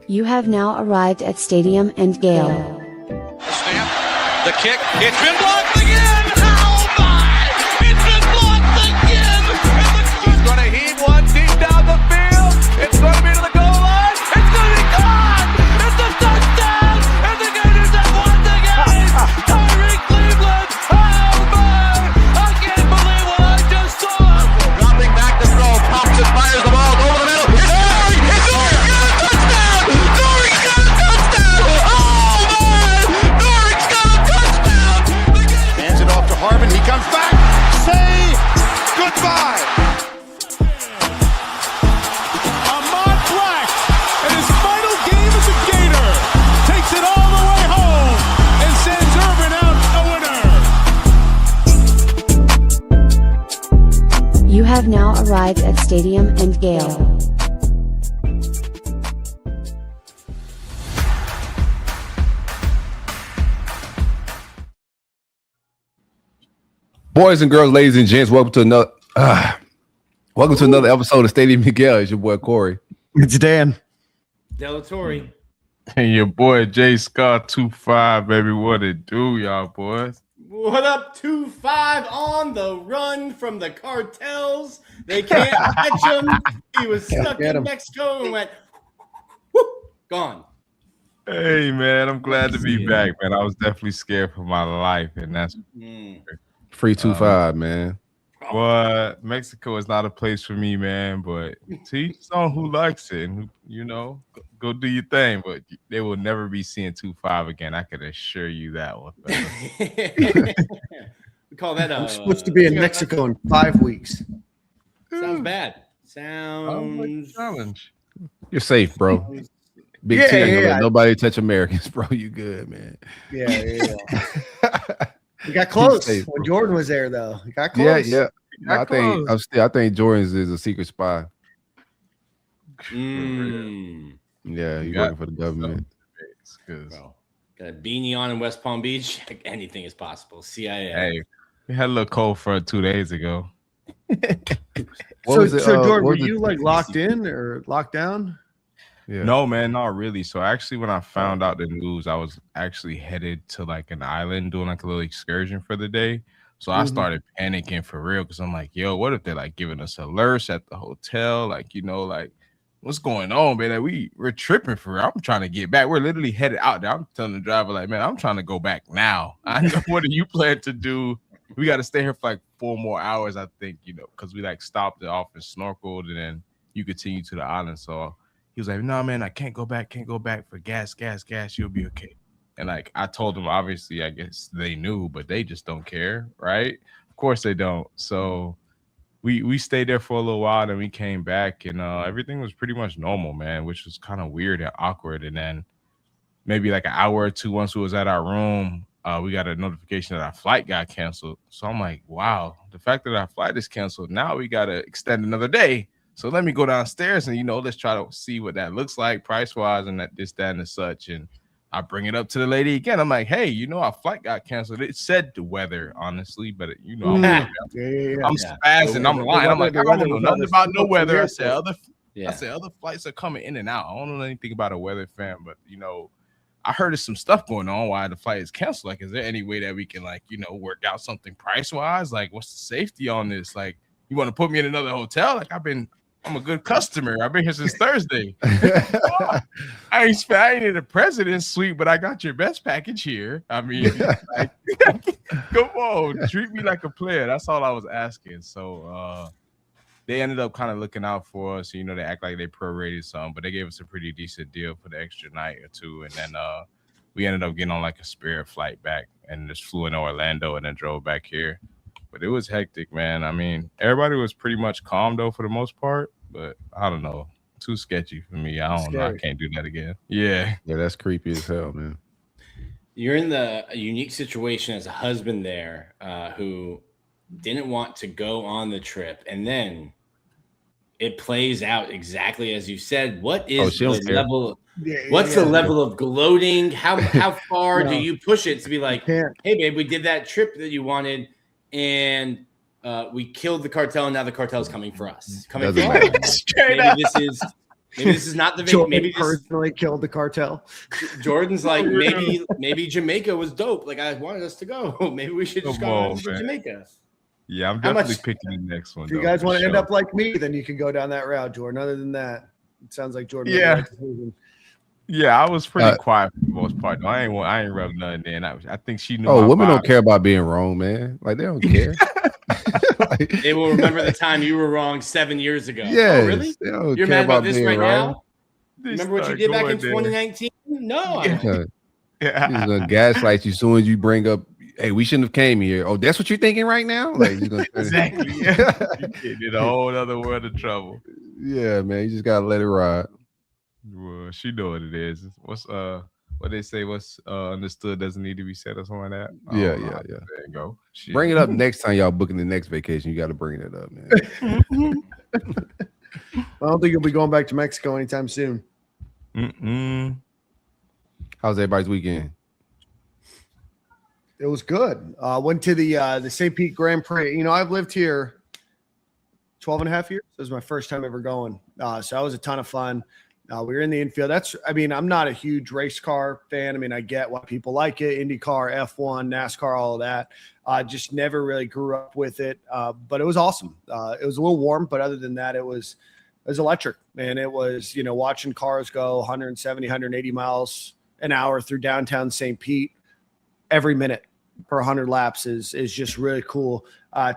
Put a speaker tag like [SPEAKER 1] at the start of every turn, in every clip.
[SPEAKER 1] You have now arrived at Stadium and Gale.
[SPEAKER 2] Snap, the kick, it's been blocked again! Oh my! It's been blocked again! He's going to heave one deep down the field. It's going to be to the goal line. It's going to be gone! It's a touchdown! And the Gators have won the game! Tyreek Cleveland! Oh my! I can't believe what I just saw! Dropping back to throw, pops and fires the ball over the middle. It's Dory! It's Dory! Got a touchdown! Dory's got a touchdown! Oh my! Dory's got a touchdown! Hands it off to Harvin. He comes back. Say goodbye.
[SPEAKER 3] Ahmad Black, in his final game as a Gator, takes it all the way home and sends Urban out a winner.
[SPEAKER 1] You have now arrived at Stadium and Gale.
[SPEAKER 4] Boys and girls, ladies and gents, welcome to another episode of Stadium and Gale. It's your boy Corey.
[SPEAKER 5] It's Dan.
[SPEAKER 6] Delatorre.
[SPEAKER 7] And your boy Jay Scott 25, baby. What it do, y'all boys?
[SPEAKER 6] What up, 2-5 on the run from the cartels? They can't catch him. He was stuck in Mexico and went, whoop, gone.
[SPEAKER 7] Hey, man, I'm glad to be back, man. I was definitely scared for my life, and that's
[SPEAKER 4] Free 2-5, man.
[SPEAKER 7] what Mexico is not a place for me, man. But to each his own who likes it, and go do your thing. But they will never be seeing 2-5 again. I could assure you that one.
[SPEAKER 6] We call that
[SPEAKER 5] I'm supposed to be in Mexico in 5 weeks.
[SPEAKER 6] Sounds bad.
[SPEAKER 7] Challenge.
[SPEAKER 4] You're safe, bro. Big
[SPEAKER 5] Yeah,
[SPEAKER 4] T ain't gonna
[SPEAKER 5] yeah.
[SPEAKER 4] let nobody touch Americans, bro. You good, man.
[SPEAKER 5] Yeah. We got close
[SPEAKER 4] safe,
[SPEAKER 5] when
[SPEAKER 4] bro.
[SPEAKER 5] Jordan was there, though. We got
[SPEAKER 4] Yeah,
[SPEAKER 5] close.
[SPEAKER 4] yeah. No, I think Jordan's is a secret spy. Yeah, he's working for the government.
[SPEAKER 6] Got a beanie on in West Palm Beach. Anything is possible. CIA.
[SPEAKER 7] Hey, we had a little cold front 2 days ago.
[SPEAKER 5] So Jordan, were you like locked in or locked down?
[SPEAKER 4] Yeah.
[SPEAKER 7] No, man, not really. So actually, when I found out the news, I was actually headed to like an island doing like a little excursion for the day. So I started panicking for real because I'm like, yo, what if they're like giving us alerts at the hotel? Like, like what's going on, man? Like, we're tripping for real. I'm trying to get back. We're literally headed out there. I'm telling the driver, like, man, I'm trying to go back now. I know what do you plan to do? We got to stay here for like 4 more hours, I think, because we like stopped off and snorkeled and then you continue to the island. So he was like, no, man, I can't go back for gas. You'll be okay. And like I told them, obviously, I guess they knew, but they just don't care, right? Of course they don't. So we stayed there for a little while, then we came back, and everything was pretty much normal, man, which was kind of weird and awkward. And then maybe like an hour or two once we was at our room, we got a notification that our flight got canceled. So I'm like, wow, the fact that our flight is canceled, now we got to extend another day. So let me go downstairs and, let's try to see what that looks like price-wise and that and such. And I bring it up to the lady again. I'm like, hey, our flight got canceled. It said the weather, honestly, but I'm spazzing. I'm lying. I'm like, I don't know nothing about no weather. I said other flights are coming in and out. I don't know anything about a weather fan, but I heard there's some stuff going on why the flight is canceled. Like, is there any way that we can work out something price-wise? Like, what's the safety on this? Like, you want to put me in another hotel? Like, I'm a good customer. I've been here since Thursday. I ain't in the president's suite, but I got your best package here. I mean, come on, treat me like a player. That's all I was asking. So they ended up kind of looking out for us. They act like they prorated some, but they gave us a pretty decent deal for the extra night or two. And then we ended up getting on like a Spirit flight back and just flew into Orlando and then drove back here. But it was hectic, man. I mean, everybody was pretty much calm, though, for the most part. But I don't know. Too sketchy for me. I don't know. I can't do that again. Yeah.
[SPEAKER 4] Yeah, that's creepy as hell, man.
[SPEAKER 6] You're in a unique situation as a husband there who didn't want to go on the trip. And then it plays out exactly as you said. What is the level? What's the level of gloating? How far do you push it to be like, hey, babe, we did that trip that you wanted. And we killed the cartel, and now the cartel is coming for us. Maybe this is Maybe this is not the
[SPEAKER 5] Jordan
[SPEAKER 6] maybe
[SPEAKER 5] personally killed the cartel.
[SPEAKER 6] Jordan's like, maybe Jamaica was dope. Like I wanted us to go. Maybe we should just go to Jamaica.
[SPEAKER 7] Yeah, I'm definitely picking the next one.
[SPEAKER 5] If you guys want to end up like me, then you can go down that route, Jordan. Other than that, it sounds like Jordan.
[SPEAKER 7] Yeah, I was pretty quiet for the most part. I ain't rubbed nothing in. I think she knew.
[SPEAKER 4] Oh, women don't care about being wrong, man. Like they don't care.
[SPEAKER 6] They will remember the time you were wrong 7 years ago.
[SPEAKER 4] Yeah,
[SPEAKER 6] oh, really? You're mad about this right now? Remember what you did back in 2019? No.
[SPEAKER 4] Yeah. He's gonna gaslight you as soon as you bring up, hey, we shouldn't have came here. Oh, that's what you're thinking right now? Like he's gonna
[SPEAKER 7] exactly. Yeah. You're getting a whole other world of trouble.
[SPEAKER 4] Yeah, man. You just gotta let it ride.
[SPEAKER 7] Well, she know what it is. What's what they say? What's understood doesn't need to be said or something like that.
[SPEAKER 4] Yeah.
[SPEAKER 7] There you go. Shit.
[SPEAKER 4] Bring it up next time y'all booking the next vacation. You got to bring it up, man.
[SPEAKER 5] I don't think you'll be going back to Mexico anytime soon.
[SPEAKER 4] How's everybody's weekend?
[SPEAKER 5] It was good. Went to the St. Pete Grand Prix. You know, I've lived here 12 and a half years. It was my first time ever going. So that was a ton of fun. We were in the infield. I'm not a huge race car fan. I mean, I get why people like it. IndyCar, F1, NASCAR, all of that. Just never really grew up with it. But it was awesome. It was a little warm, but other than that, it was electric. And it was, watching cars go 170, 180 miles an hour through downtown St. Pete every minute per 100 laps is just really cool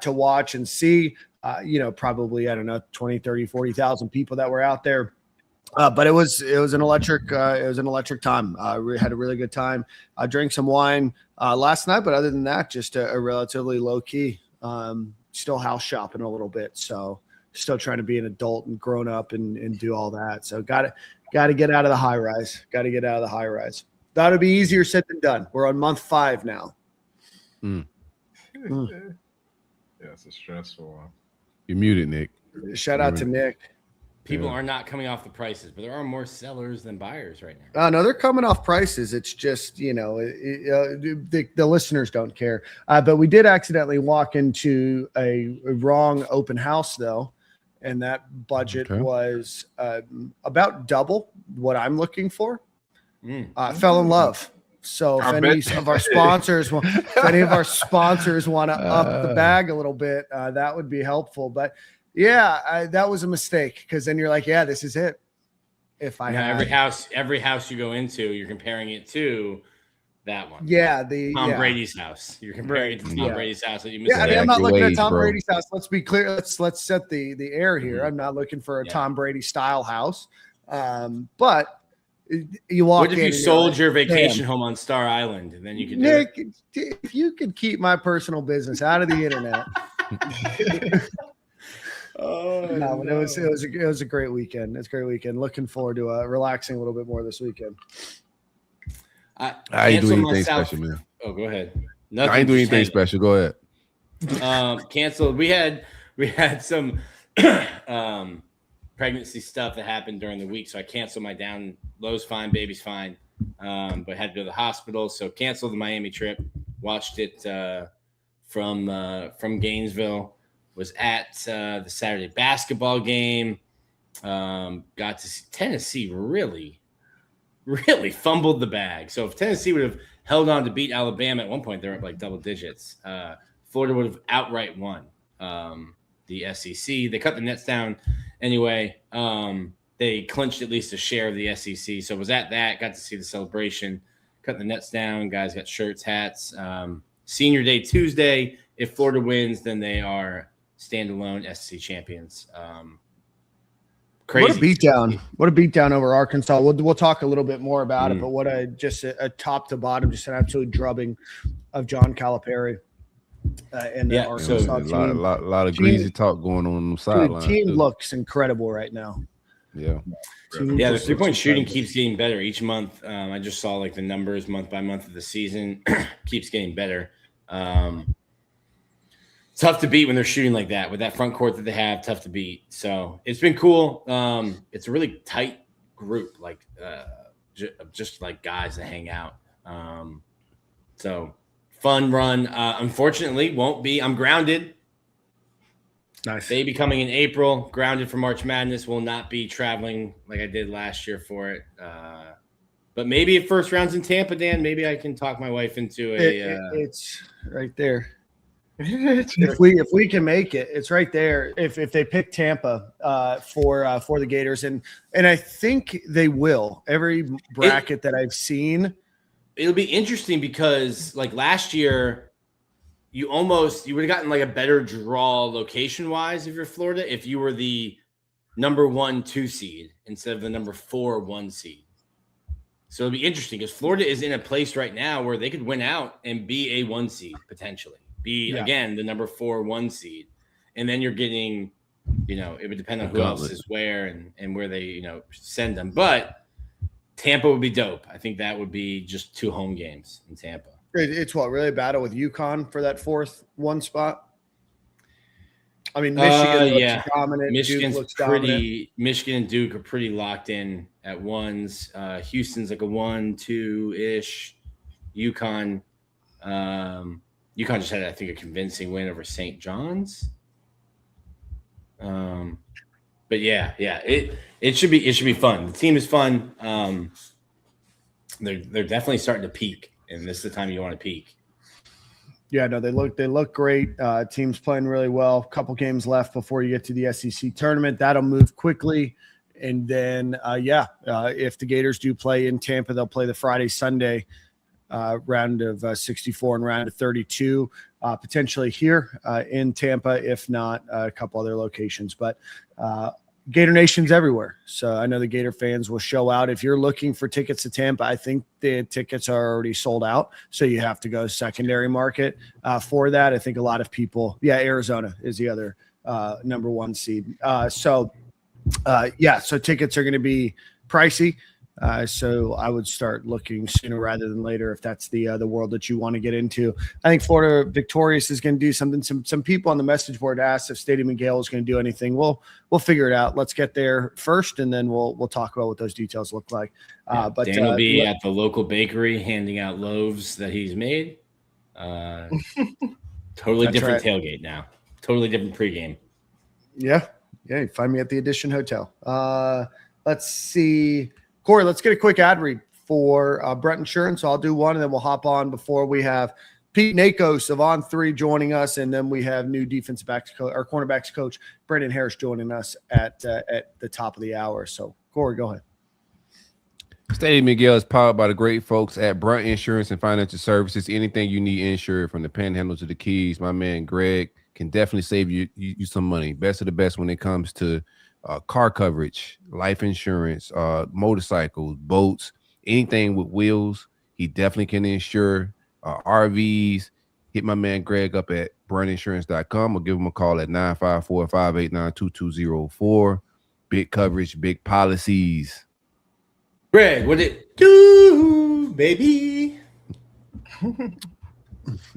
[SPEAKER 5] to watch and see. Probably, I don't know, 20, 30, 40,000 people that were out there. But it was an electric time. We had a really good time. I drank some wine last night, but other than that, just a relatively low key. Still house shopping a little bit, so still trying to be an adult and grown up and do all that. So got to get out of the high rise. Thought it'd be easier said than done. We're on month 5 now.
[SPEAKER 7] Yeah, it's a stressful one.
[SPEAKER 4] You're muted, Nick.
[SPEAKER 5] Shout out to Nick.
[SPEAKER 6] People are not coming off the prices, but there are more sellers than buyers right now.
[SPEAKER 5] No, they're coming off prices. It's just, the listeners don't care. But we did accidentally walk into a wrong open house, though, and that budget was about double what I'm looking for. Fell in love. So if any of our sponsors want to up the bag a little bit, that would be helpful. But yeah, that was a mistake because then you're like, yeah, this is it. If I have
[SPEAKER 6] every house you go into, you're comparing it to that one.
[SPEAKER 5] Yeah,
[SPEAKER 6] Tom Brady's house. You're comparing it to Tom Brady's house that you missed.
[SPEAKER 5] Yeah, I mean, I'm not looking at Tom Brady's house. Let's be clear. Let's set the air here. I'm not looking for a Tom Brady style house. But you walk in.
[SPEAKER 6] What if you sold your vacation home on Star Island and then you could
[SPEAKER 5] Nick, if you could keep my personal business out of the internet. No, it was a great weekend. It's a great weekend. Looking forward to relaxing a little bit more this weekend.
[SPEAKER 4] I ain't doing anything special, man.
[SPEAKER 6] Oh, go ahead.
[SPEAKER 4] I ain't doing anything special. Go ahead.
[SPEAKER 6] Canceled. We had some pregnancy stuff that happened during the week, so I canceled my down. Low's fine, baby's fine, but had to go to the hospital, so canceled the Miami trip. Watched it from Gainesville. Was at the Saturday basketball game. Got to see Tennessee really fumbled the bag. So if Tennessee would have held on to beat Alabama at one point, they're up like double digits. Florida would have outright won the SEC. They cut the nets down anyway. They clinched at least a share of the SEC. So was at that. Got to see the celebration. Cut the nets down. Guys got shirts, hats. Senior Day Tuesday. If Florida wins, then they are standalone SEC champions. Crazy.
[SPEAKER 5] What a beatdown over Arkansas. We'll talk a little bit more about it, but what a top to bottom, just an absolute drubbing of John Calipari and the Arkansas team.
[SPEAKER 4] A lot of greasy talk going on the sideline.
[SPEAKER 5] The team looks incredible right now.
[SPEAKER 4] Yeah.
[SPEAKER 6] Yeah, the 3-point shooting keeps getting better each month. I just saw like the numbers month by month of the season. Keeps getting better. Tough to beat when they're shooting like that with that front court that they have. Tough to beat. So it's been cool. It's a really tight group, like just like guys that hang out. So fun run. Unfortunately, won't be. I'm grounded.
[SPEAKER 5] Nice.
[SPEAKER 6] Baby coming in April, grounded for March Madness. Will not be traveling like I did last year for it. But maybe if first round's in Tampa, Dan, maybe I can talk my wife into
[SPEAKER 5] it's right there. if we can make it, it's right there. If they pick Tampa for the Gators, and I think they will. Every bracket that I've seen,
[SPEAKER 6] it'll be interesting because like last year, you would have gotten like a better draw location wise if you're Florida if you were the number 1 2 seed instead of the number 4 1 seed. So it'll be interesting because Florida is in a place right now where they could win out and be a 1 seed potentially, again the number 4 1 seed, and then you're getting, it would depend on who else is where and where they send them. But Tampa would be dope. I think that would be just 2 home games in Tampa.
[SPEAKER 5] It's really a battle with UConn for that 4th 1 spot. I mean, Michigan looks dominant.
[SPEAKER 6] Michigan's
[SPEAKER 5] Duke looks
[SPEAKER 6] pretty.
[SPEAKER 5] dominant.
[SPEAKER 6] Michigan and Duke are pretty locked in at 1s. Houston's like a 1-2 ish. UConn just had, I think, a convincing win over St. John's. But it should be fun. The team is fun. They're definitely starting to peak, and this is the time you want to peak.
[SPEAKER 5] Yeah, no, they look great. Team's playing really well. A couple games left before you get to the SEC tournament. That'll move quickly. And then, if the Gators do play in Tampa, they'll play the Friday-Sunday round of 64 and round of 32, potentially here in Tampa, if not a couple other locations. But Gator Nation's everywhere. So I know the Gator fans will show out. If you're looking for tickets to Tampa, I think the tickets are already sold out. So you have to go secondary market for that. I think a lot of people, Arizona is the other number 1 seed. So tickets are going to be pricey. So I would start looking sooner rather than later if that's the world that you want to get into. I think Florida Victorious is going to do something. Some people on the message board asked if Stadium and Gale is going to do anything. We'll figure it out. Let's get there first, and then we'll talk about what those details look like. But
[SPEAKER 6] Dan will be at the local bakery handing out loaves that he's made. Totally different tailgate now. Totally different pregame.
[SPEAKER 5] Yeah. You find me at the Edition Hotel. Let's see. Corey, let's get a quick ad read for Brent Insurance. I'll do one, and then we'll hop on before we have Pete Nakos of On 3 joining us, and then we have new defensive backs our cornerbacks coach Brendan Harris joining us at the top of the hour. So, Corey, go ahead.
[SPEAKER 4] Stadium and Gale is powered by the great folks at Brunt Insurance and Financial Services. Anything you need insured, from the Panhandle to the Keys, my man Greg can definitely save you some money. Best of the best when it comes to car coverage, life insurance, motorcycles, boats, anything with wheels. He definitely can insure. RVs. Hit my man Greg up at bruntinsurance.com or give him a call at 954-589-2204. Big coverage, big policies.
[SPEAKER 6] Greg, what it do, baby?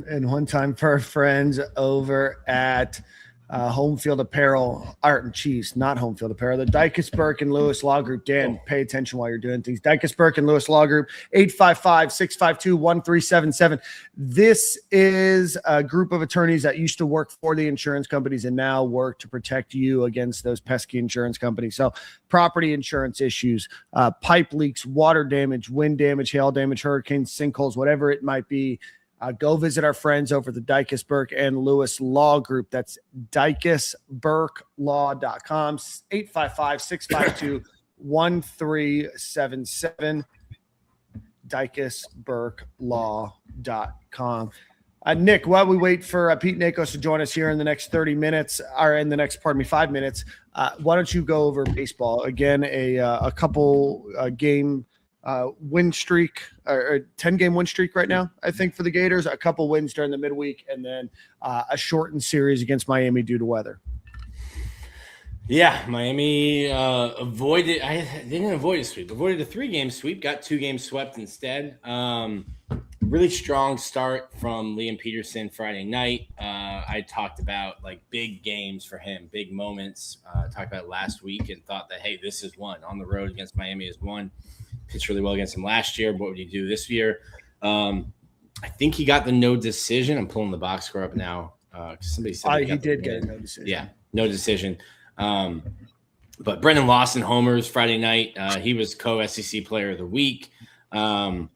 [SPEAKER 5] And one time for our friends over at Home Field Apparel, Art and Cheese, not Home Field Apparel, the Dykus Burke and Lewis Law Group. Dan, pay attention while you're doing things. Dykus Burke and Lewis Law Group, 855-652-1377. This is a group of attorneys that used to work for the insurance companies and now work to protect you against those pesky insurance companies. So property insurance issues, pipe leaks, water damage, wind damage, hail damage, hurricanes, sinkholes, whatever it might be. Go visit our friends over at the Dykus Burke and Lewis Law Group. That's DykusBurkeLaw.com, 855-652-1377, DykusBurkeLaw.com. Nick, while we wait for Pete Nakos to join us here in the next 30 minutes, or in the next, 5 minutes, why don't you go over baseball? Again, a couple game win streak, or 10-game win streak right now, I think, for the Gators. A couple wins during the midweek, and then a shortened series against Miami due to weather.
[SPEAKER 6] Yeah, Miami avoided. I didn't avoid a sweep. Avoided a 3-game sweep. Got 2 games swept instead. Really strong start from Liam Peterson Friday night. I talked about like big games for him, big moments. Talked about it last week and thought that, hey, this is one. On the road against Miami is one. Pitched really well against him last year. What would he do this year? I think he got the no decision. I'm pulling the box score up now. Somebody said
[SPEAKER 5] he did get a no decision.
[SPEAKER 6] Yeah. No decision. But Brendan Lawson homers Friday night. He was co-SEC Player of the Week. And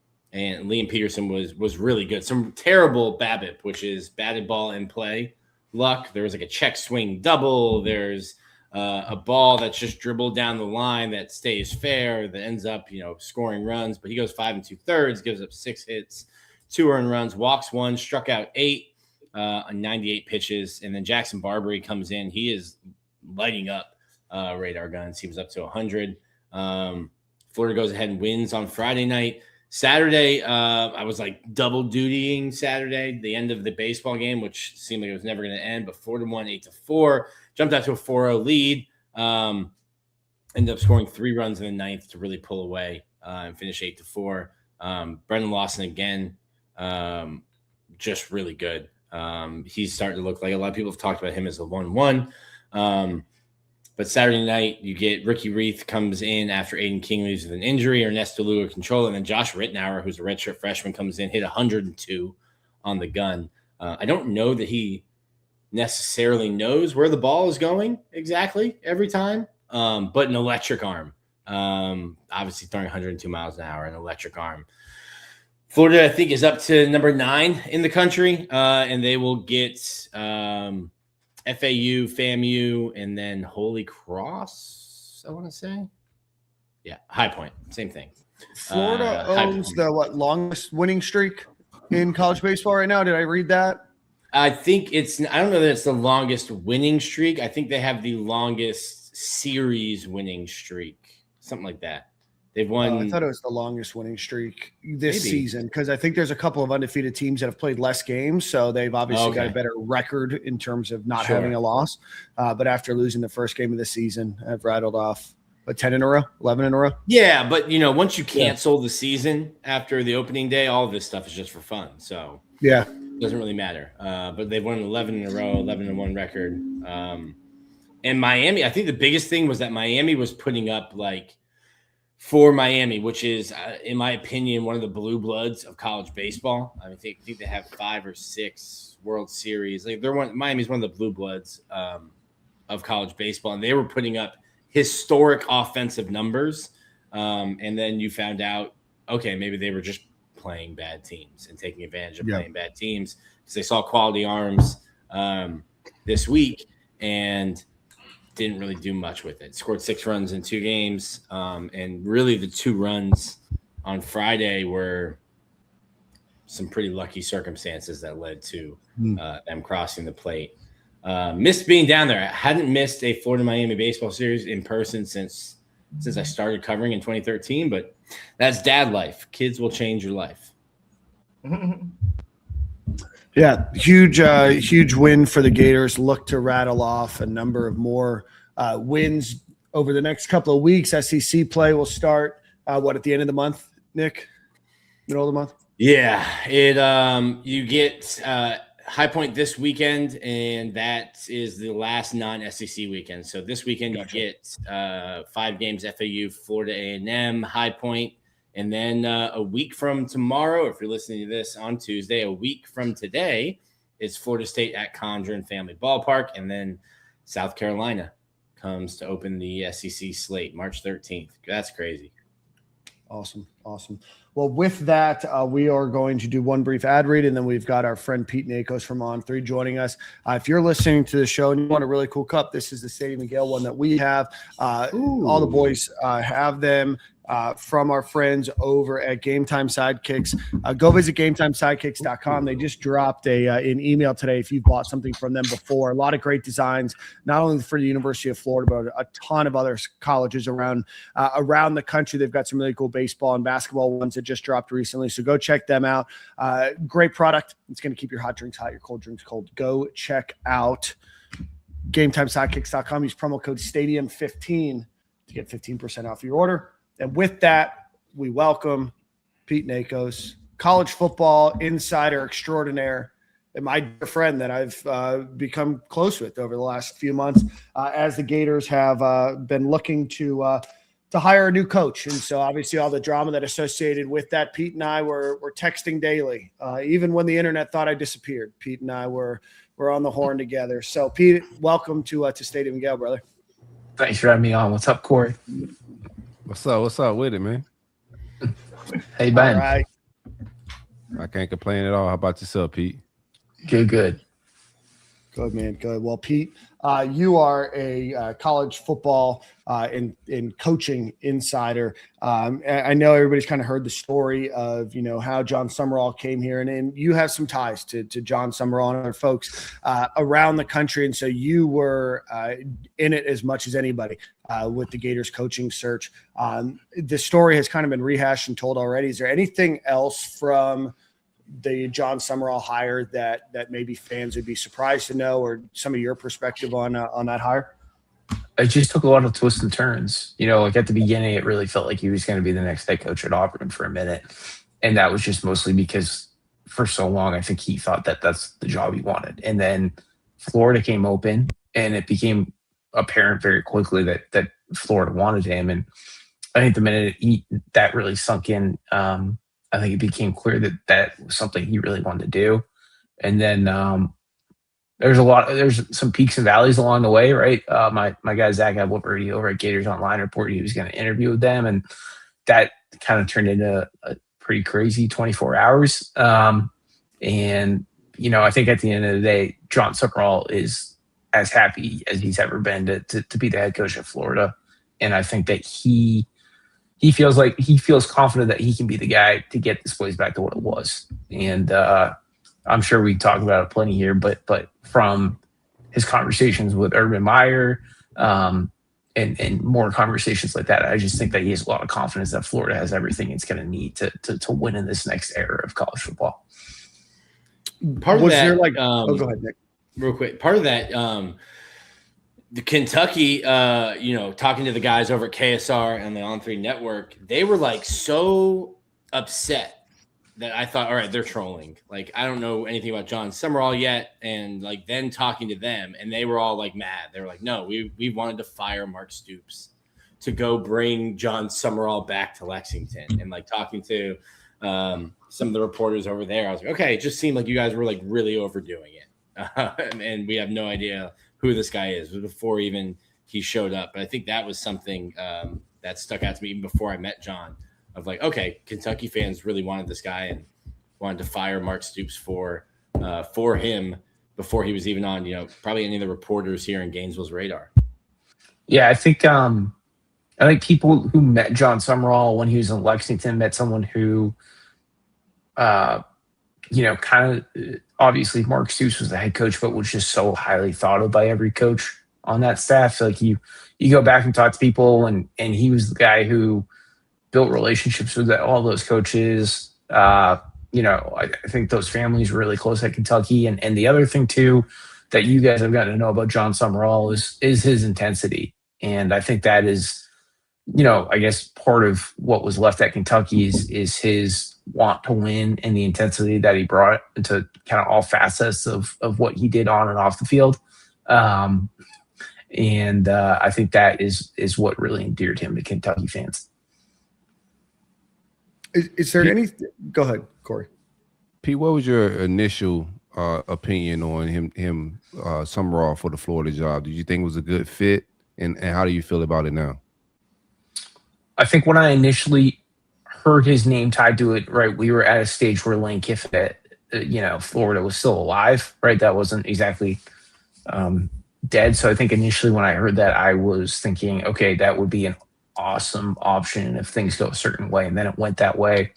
[SPEAKER 6] Liam Peterson was really good. Some terrible BABIP, which is batted ball in play luck. There was like a check swing double. There's a ball that's just dribbled down the line that stays fair, that ends up, scoring runs. But he goes 5 2/3, gives up 6 hits, 2 earned runs, walks 1, struck out 8 on 98 pitches. And then Jackson Barbary comes in. He is lighting up radar guns. He was up to 100. Florida goes ahead and wins on Friday night. Saturday, I was like double dutying Saturday, the end of the baseball game, which seemed like it was never going to end. But Florida won 8-4, jumped out to a 4-0 lead. Ended up scoring 3 runs in the 9th to really pull away and finish 8-4. Brendan Lawson again, just really good. He's starting to look like, a lot of people have talked about him as a 1-1. But Saturday night, you get Ricky Reith comes in after Aiden King leaves with an injury, Ernesto Lugo control, and then Josh Rittenauer, who's a redshirt freshman, comes in, hit 102 on the gun. I don't know that he necessarily knows where the ball is going exactly every time, but an electric arm. Obviously throwing 102 miles an hour, an electric arm. Florida, I think, is up to number 9 in the country, and they will get FAU, FAMU, and then Holy Cross, I want to say. Yeah, High Point, same thing.
[SPEAKER 5] Florida owns the longest winning streak in college baseball right now. Did I read that?
[SPEAKER 6] I think I don't know that it's the longest winning streak. I think they have the longest series winning streak, something like that. They've won.
[SPEAKER 5] I thought it was the longest winning streak this season, because I think there's a couple of undefeated teams that have played less games, so they've obviously got a better record in terms of not having a loss. But after losing the first game of the season, I've rattled off 10 in a row, 11 in a row.
[SPEAKER 6] Yeah, but once you cancel the season after the opening day, all of this stuff is just for fun. So it doesn't really matter. But they've won 11 in a row, 11-1 record. And Miami, I think the biggest thing was that Miami was putting up for Miami, which is, in my opinion, one of the blue bloods of college baseball. I think they have 5 or 6 World Series. Miami's one of the blue bloods of college baseball, and they were putting up historic offensive numbers. And then you found out, okay, maybe they were just playing bad teams and taking advantage of playing bad teams, because they saw quality arms this week and didn't really do much with it. Scored 6 runs in 2 games. And really the 2 runs on Friday were some pretty lucky circumstances that led to them crossing the plate. Missed being down there. I hadn't missed a Florida-Miami baseball series in person since I started covering in 2013, but that's dad life. Kids will change your life.
[SPEAKER 5] Yeah, huge win for the Gators. Look to rattle off a number of more wins over the next couple of weeks. SEC play will start at the end of the month, Nick? Middle of the month?
[SPEAKER 6] Yeah, you get High Point this weekend, and that is the last non-SEC weekend. So this weekend you get 5 games: FAU, Florida A&M, High Point. And then a week from tomorrow, if you're listening to this on Tuesday, a week from today, is Florida State at Condren Family Ballpark. And then South Carolina comes to open the SEC slate March 13th. That's crazy.
[SPEAKER 5] Awesome. Well, with that, we are going to do one brief ad read, and then we've got our friend Pete Nakos from On3 joining us. If you're listening to the show and you want a really cool cup, this is the Stadium and Gale one that we have. All the boys have them. From our friends over at Game Time Sidekicks. Go visit GameTimeSidekicks.com. They just dropped an email today if you've bought something from them before. A lot of great designs, not only for the University of Florida, but a ton of other colleges around the country. They've got some really cool baseball and basketball ones that just dropped recently. So go check them out. Great product. It's going to keep your hot drinks hot, your cold drinks cold. Go check out GameTimeSidekicks.com. Use promo code STADIUM15 to get 15% off your order. And with that, we welcome Pete Nakos, college football insider extraordinaire, and my dear friend that I've become close with over the last few months as the Gators have been looking to hire a new coach. And so obviously all the drama that associated with that, Pete and I were texting daily. Even when the internet thought I disappeared, Pete and I were we're on the horn together. So Pete, welcome to Stadium and Gale, brother.
[SPEAKER 8] Thanks for having me on. What's up, Corey?
[SPEAKER 4] What's up? What's up with it, man?
[SPEAKER 8] Hey, Ben.
[SPEAKER 5] All right.
[SPEAKER 4] I can't complain at all. How about yourself, Pete?
[SPEAKER 8] Good.
[SPEAKER 5] Good, man. Good. Well, Pete, you are a college football and coaching insider. I know everybody's kind of heard the story of, how John Summerall came here, and you have some ties to John Summerall and other folks around the country. And so you were in it as much as anybody with the Gators coaching search. The story has kind of been rehashed and told already. Is there anything else from the John Summerall hire that maybe fans would be surprised to know, or some of your perspective on that hire?
[SPEAKER 8] It just took a lot of twists and turns. Like at the beginning, it really felt like he was going to be the next head coach at Auburn for a minute. And that was just mostly because for so long, I think he thought that that's the job he wanted. And then Florida came open, and it became apparent very quickly that Florida wanted him. And I think the minute that really sunk in, I think it became clear that was something he really wanted to do. And then there's some peaks and valleys along the way, right? My guy Zach Abelberty over at Gators Online reported he was going to interview with them, and that kind of turned into a pretty crazy 24 hours. And I think at the end of the day, John Summerall is as happy as he's ever been to be the head coach of Florida, and I think that he feels confident that he can be the guy to get this place back to what it was. And I'm sure we talk about it plenty here, but from his conversations with Urban Meyer and more conversations like that, I just think that he has a lot of confidence that Florida has everything it's going to need to win in this next era of college football.
[SPEAKER 6] Part of that,
[SPEAKER 5] go ahead, Nick.
[SPEAKER 6] Real quick. Part of that, the Kentucky, talking to the guys over at KSR and the On3 network, they were so upset that I thought, all right, they're trolling. I don't know anything about John Summerall yet. And then talking to them, and they were all mad. They were like, no, we wanted to fire Mark Stoops to go bring John Summerall back to Lexington. And talking to some of the reporters over there, I was like, okay, it just seemed like you guys were really overdoing it. And we have no idea who this guy is. It was before even he showed up. But I think that was something that stuck out to me even before I met John, of okay, Kentucky fans really wanted this guy and wanted to fire Mark Stoops for him before he was even on, probably any of the reporters here in Gainesville's radar. Yeah,
[SPEAKER 8] I think people who met John Summerall when he was in Lexington met someone who, kind of obviously Mark Stoops was the head coach, but was just so highly thought of by every coach on that staff. So you go back and talk to people, and he was the guy who built relationships with all those coaches. I think those families were really close at Kentucky. And the other thing too that you guys have gotten to know about John Summerall is his intensity. And I think that is, I guess part of what was left at Kentucky is his want to win and the intensity that he brought into kind of all facets of what he did on and off the field. And I think that is what really endeared him to Kentucky fans.
[SPEAKER 5] Is there any? Go ahead, Corey.
[SPEAKER 4] Pete, what was your initial opinion on him Summerall for the Florida job? Did you think it was a good fit, and how do you feel about it now?
[SPEAKER 8] I think when I initially heard his name tied to it, right, we were at a stage where Lane Kiffin, Florida was still alive, right? That wasn't exactly dead. So I think initially when I heard that, I was thinking, okay, that would be an awesome option if things go a certain way. And then it went that way.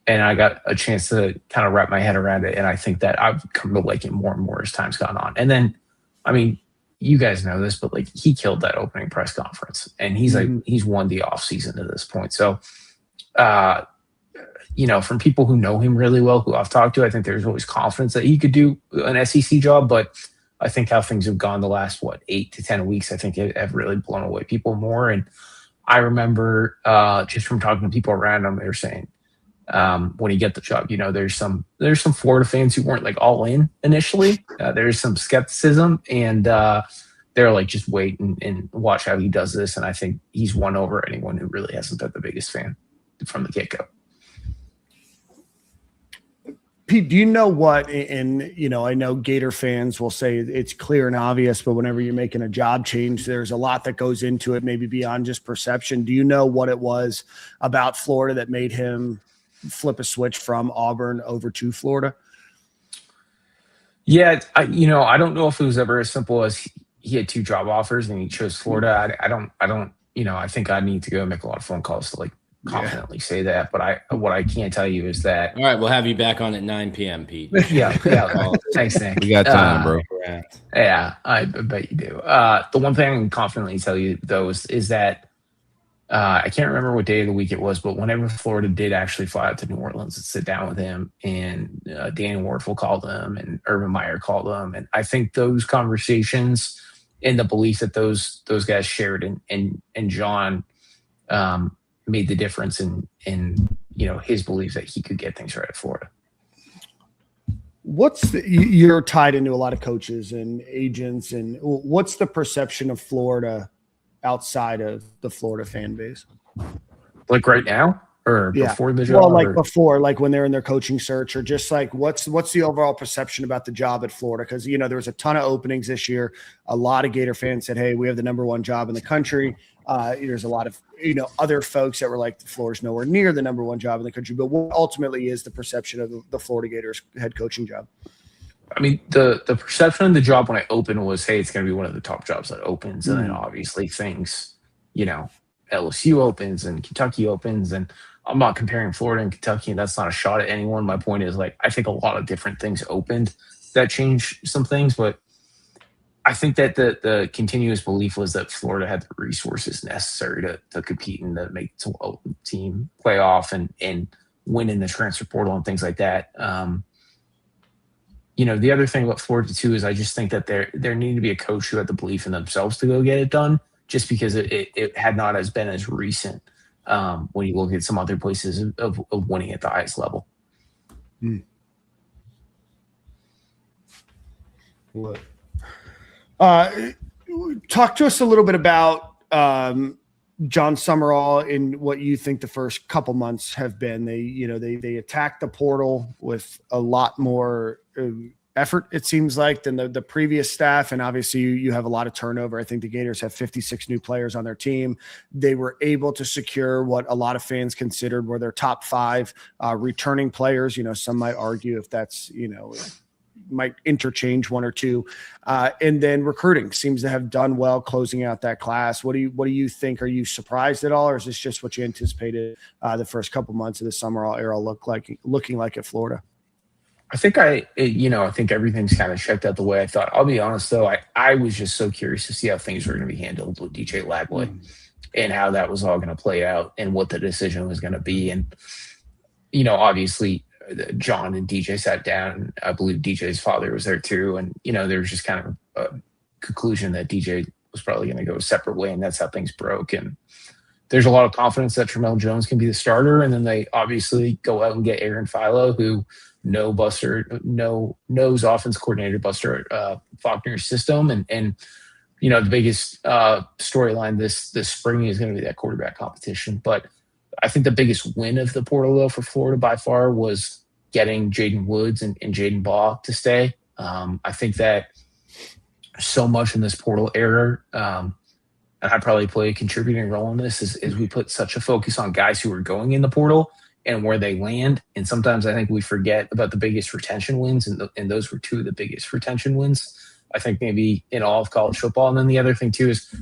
[SPEAKER 8] And I got a chance to kind of wrap my head around it. And I think that I've come to like it more and more as time's gone on. And then, I mean, you guys know this, but he killed that opening press conference, and he's he's won the off season to this point. So, from people who know him really well, who I've talked to, I think there's always confidence that he could do an SEC job. But I think how things have gone the last 8 to 10 weeks, I think have really blown away people more. And I remember just from talking to people around him, they were saying when he get the job, there's some Florida fans who weren't all in initially. There's some skepticism, and they're just wait and watch how he does this. And I think he's won over anyone who really hasn't been the biggest fan from the get-go.
[SPEAKER 5] Pete, do you know what, and I know Gator fans will say it's clear and obvious, but whenever you're making a job change, there's a lot that goes into it, maybe beyond just perception. Do you know what it was about Florida that made him flip a switch from Auburn over to Florida?
[SPEAKER 8] Yeah, I don't know if it was ever as simple as he had 2 job offers and he chose Florida. I don't, I think I need to go make a lot of phone calls to confidently say that. But what I can tell you is that.
[SPEAKER 6] All right, we'll have you back on at 9 p.m., Pete.
[SPEAKER 8] Yeah. Thanks, Nick.
[SPEAKER 4] We got time, bro.
[SPEAKER 8] Yeah, I bet you do. The one thing I can confidently tell you though is that I can't remember what day of the week it was, but whenever Florida did actually fly out to New Orleans and sit down with him, and Danny Warfel called him and Urban Meyer called him, and I think those conversations and the belief that those guys shared and John made the difference in his belief that he could get things right at Florida.
[SPEAKER 5] You're tied into a lot of coaches and agents, and what's the perception of Florida outside of the Florida fan base?
[SPEAKER 8] Like right now or before the job?
[SPEAKER 5] Well, before, when they're in their coaching search, or just what's the overall perception about the job at Florida? Because, there was a ton of openings this year. A lot of Gator fans said, hey, we have the number 1 job in the country. There's a lot of, other folks that were like, Florida's nowhere near the number 1 job in the country. But what ultimately is the perception of the Florida Gators head coaching job?
[SPEAKER 8] I mean, the perception of the job when I opened was, hey, it's going to be one of the top jobs that opens. And then obviously things, LSU opens and Kentucky opens. And I'm not comparing Florida and Kentucky, and that's not a shot at anyone. My point is, I think a lot of different things opened that changed some things. But I think that the continuous belief was that Florida had the resources necessary to compete and to make team playoff and win in the transfer portal and things like that. The other thing about Florida too is I just think that there needed to be a coach who had the belief in themselves to go get it done, just because it had not been as recent when you look at some other places of winning at the highest level.
[SPEAKER 5] What? Talk to us a little bit about John Summerall and what you think the first couple months have been. They attacked the portal with a lot more effort, it seems like, than the previous staff. And obviously you have a lot of turnover. I think the Gators have 56 new players on their team. They were able to secure what a lot of fans considered were their top 5 returning players. Some might argue if that's, might interchange 1 or 2. And then recruiting seems to have done well closing out that class. What do you think? Are you surprised at all, or is this just what you anticipated the first couple months of the Summerall era looking like at Florida?
[SPEAKER 8] I think I think everything's kind of checked out the way I thought. I'll be honest though, I was just so curious to see how things were going to be handled with DJ Lagway and how that was all going to play out and what the decision was going to be. And obviously John and DJ sat down. I believe DJ's father was there too. And, there was just kind of a conclusion that DJ was probably going to go a separate way, and that's how things broke. And there's a lot of confidence that Tramel Jones can be the starter. And then they obviously go out and get Aaron Philo, who knows offense coordinator Buster Faulkner's system. And the biggest storyline this spring is going to be that quarterback competition. But I think the biggest win of the portal, though, for Florida by far was getting Jaden Woods and Jaden Baugh to stay. I think that so much in this portal era, and I probably play a contributing role in this, is we put such a focus on guys who are going in the portal and where they land. And sometimes I think we forget about the biggest retention wins, and those were 2 of the biggest retention wins, I think, maybe in all of college football. And then the other thing, too, is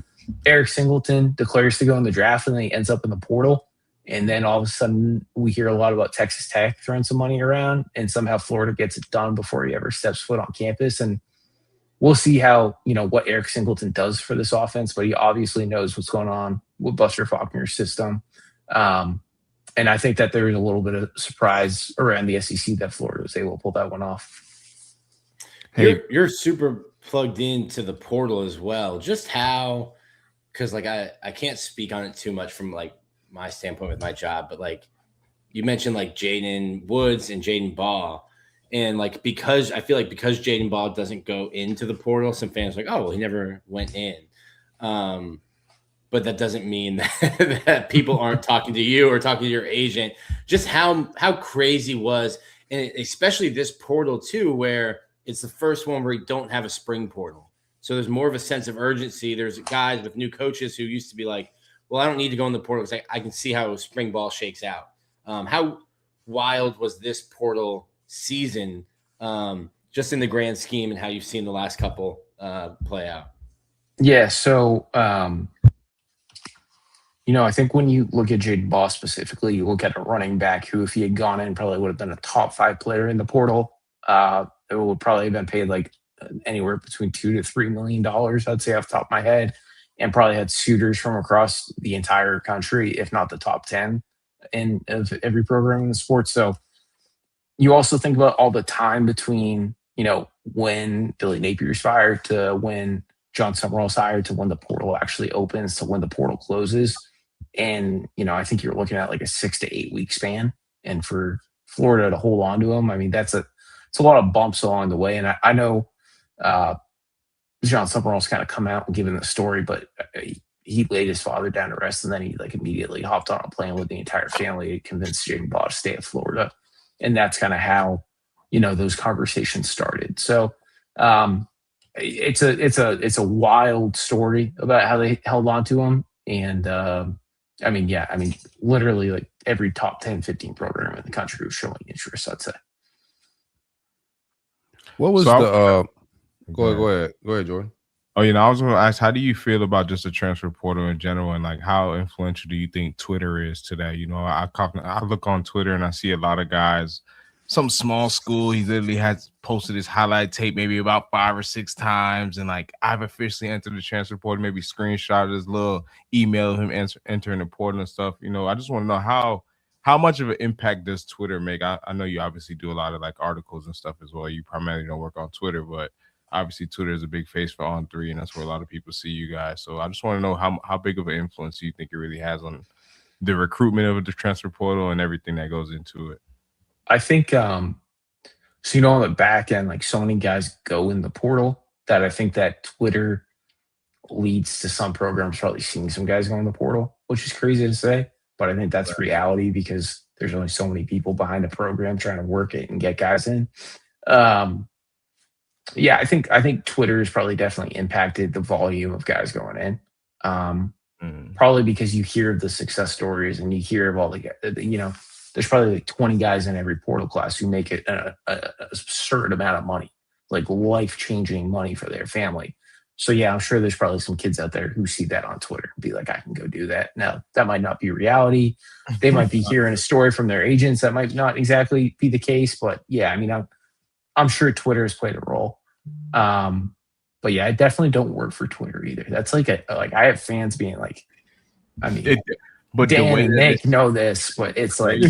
[SPEAKER 8] Eric Singleton declares to go in the draft, and then he ends up in the portal. And then all of a sudden we hear a lot about Texas Tech throwing some money around, and somehow Florida gets it done before he ever steps foot on campus. And we'll see how, what Eric Singleton does for this offense, but he obviously knows what's going on with Buster Faulkner's system. And I think that there is a little bit of surprise around the SEC that Florida was able to pull that one off.
[SPEAKER 6] Hey, you're super plugged into the portal as well. Just how, because I can't speak on it too much from my standpoint with my job, but you mentioned Jaden Woods and Jaden Baugh, and because I feel because Jaden Baugh doesn't go into the portal, some fans are oh, well, he never went in. But that doesn't mean that people aren't talking to you or talking to your agent. Just how crazy was and especially this portal too, where it's the first one where you don't have a spring portal. So there's more of a sense of urgency. There's guys with new coaches who used to be like, well, I don't need to go in the portal because I can see how spring ball shakes out. How wild was this portal season, just in the grand scheme, and how you've seen the last couple play out?
[SPEAKER 8] Yeah. So, I think when you look at Jaden Boss specifically, you look at a running back who, if he had gone in, probably would have been a top 5 player in the portal. It would probably have been paid like anywhere between $2 to $3 million, I'd say off the top of my head, and probably had suitors from across the entire country, if not the top 10 of every program in the sport. So you also think about all the time between, when Billy Napier's fired to when John Summerall's hired to when the portal actually opens to when the portal closes. And, I think you're looking at like a 6 to 8 week span. And for Florida to hold on to him, I mean, it's a lot of bumps along the way. And I know John Summerall's kind of come out and given the story, but he laid his father down to rest, and then he like immediately hopped on a plane with the entire family and convinced Jaden Baugh to stay at Florida. And that's kind of how, those conversations started. So it's a wild story about how they held on to him. And literally like every top 10, 15 program in the country was showing interest, I'd say.
[SPEAKER 4] What was Go ahead, Jordan.
[SPEAKER 7] Oh, I was going to ask, how do you feel about just the transfer portal in general, and like how influential do you think Twitter is today? I look on Twitter and I see a lot of guys, some small school, he literally has posted his highlight tape maybe about 5 or 6 times, and like I've officially entered the transfer portal, maybe screenshotted his little email of him entering the portal and stuff. I just want to know how much of an impact does Twitter make? I know you obviously do a lot of like articles and stuff as well. You primarily don't work on Twitter, but obviously Twitter is a big face for On3, and that's where a lot of people see you guys. So I just want to know how big of an influence do you think it really has on the recruitment of the transfer portal and everything that goes into it?
[SPEAKER 8] I think, on the back end, like so many guys go in the portal that I think that Twitter leads to some programs probably seeing some guys go in the portal, which is crazy to say, but I think that's reality because there's only so many people behind the program trying to work it and get guys in. I think Twitter has probably definitely impacted the volume of guys going in. Probably because you hear the success stories and you hear of all there's probably like 20 guys in every portal class who make it a certain amount of money, like life-changing money for their family. So yeah, I'm sure there's probably some kids out there who see that on Twitter and be like, I can go do that. Now, that might not be reality. They might be hearing a story from their agents that might not exactly be the case, but yeah, I'm sure Twitter has played a role. But yeah, I definitely don't work for Twitter either. That's like I have fans being like, but Dan and Nick know this, but it's like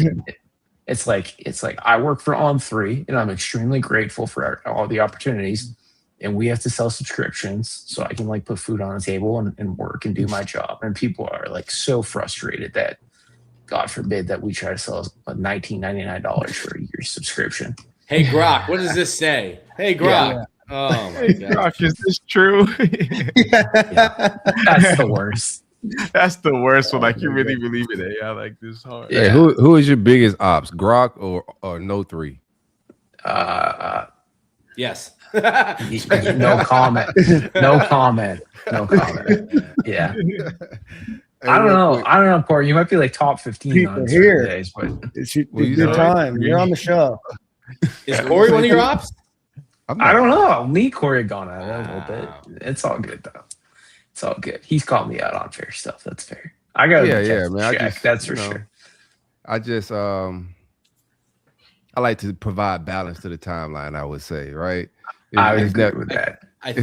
[SPEAKER 8] I work for On3 and I'm extremely grateful for all the opportunities, and we have to sell subscriptions so I can like put food on the table and work and do my job. And people are like so frustrated that, God forbid, that we try to sell $19.99 for a year's subscription.
[SPEAKER 6] Hey Grok, what does this say? Hey Grok. Yeah. Oh my God.
[SPEAKER 7] Grok, is this true?
[SPEAKER 8] Yeah. That's the worst.
[SPEAKER 7] That's the worst one. Like, you really believe it? Yeah, like this hard.
[SPEAKER 4] Yeah. Who is your biggest ops, Grok or No 3?
[SPEAKER 6] Yes.
[SPEAKER 8] No comment. No comment. Yeah. I don't know, Corey. You might be like top 15
[SPEAKER 5] people
[SPEAKER 8] on
[SPEAKER 5] here
[SPEAKER 8] days, but
[SPEAKER 5] it's your time. You're on the show.
[SPEAKER 6] Is Corey one of your ops?
[SPEAKER 8] I don't know. Me and Corey have gone at it a little bit. It's all good though. It's all good. He's called me out on fair stuff. That's fair. I got man. That's for sure.
[SPEAKER 4] I just I like to provide balance to the timeline, I would say, right?
[SPEAKER 8] I would agree with that.
[SPEAKER 6] I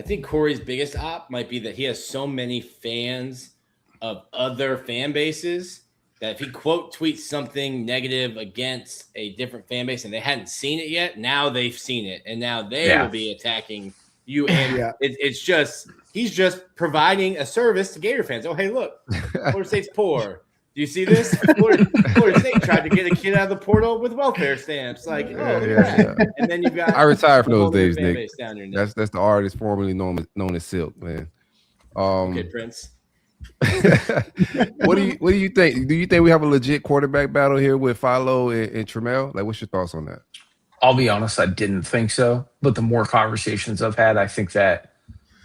[SPEAKER 6] think Corey's biggest op might be that he has so many fans of other fan bases that if he quote tweets something negative against a different fan base and they hadn't seen it yet, now they've seen it and now they will be attacking you. And it's just, he's just providing a service to Gator fans. Oh, hey, look, Florida State's poor. Do you see this? Florida State tried to get a kid out of the portal with welfare stamps. Like, and then you've got.
[SPEAKER 4] I retired from those days, Nick. That's the artist formerly known as Silk, man.
[SPEAKER 6] Okay, Prince.
[SPEAKER 4] What do you think? Do you think we have a legit quarterback battle here with Philo and Trammell? Like, what's your thoughts on that?
[SPEAKER 8] I'll be honest, I didn't think so. But the more conversations I've had, I think that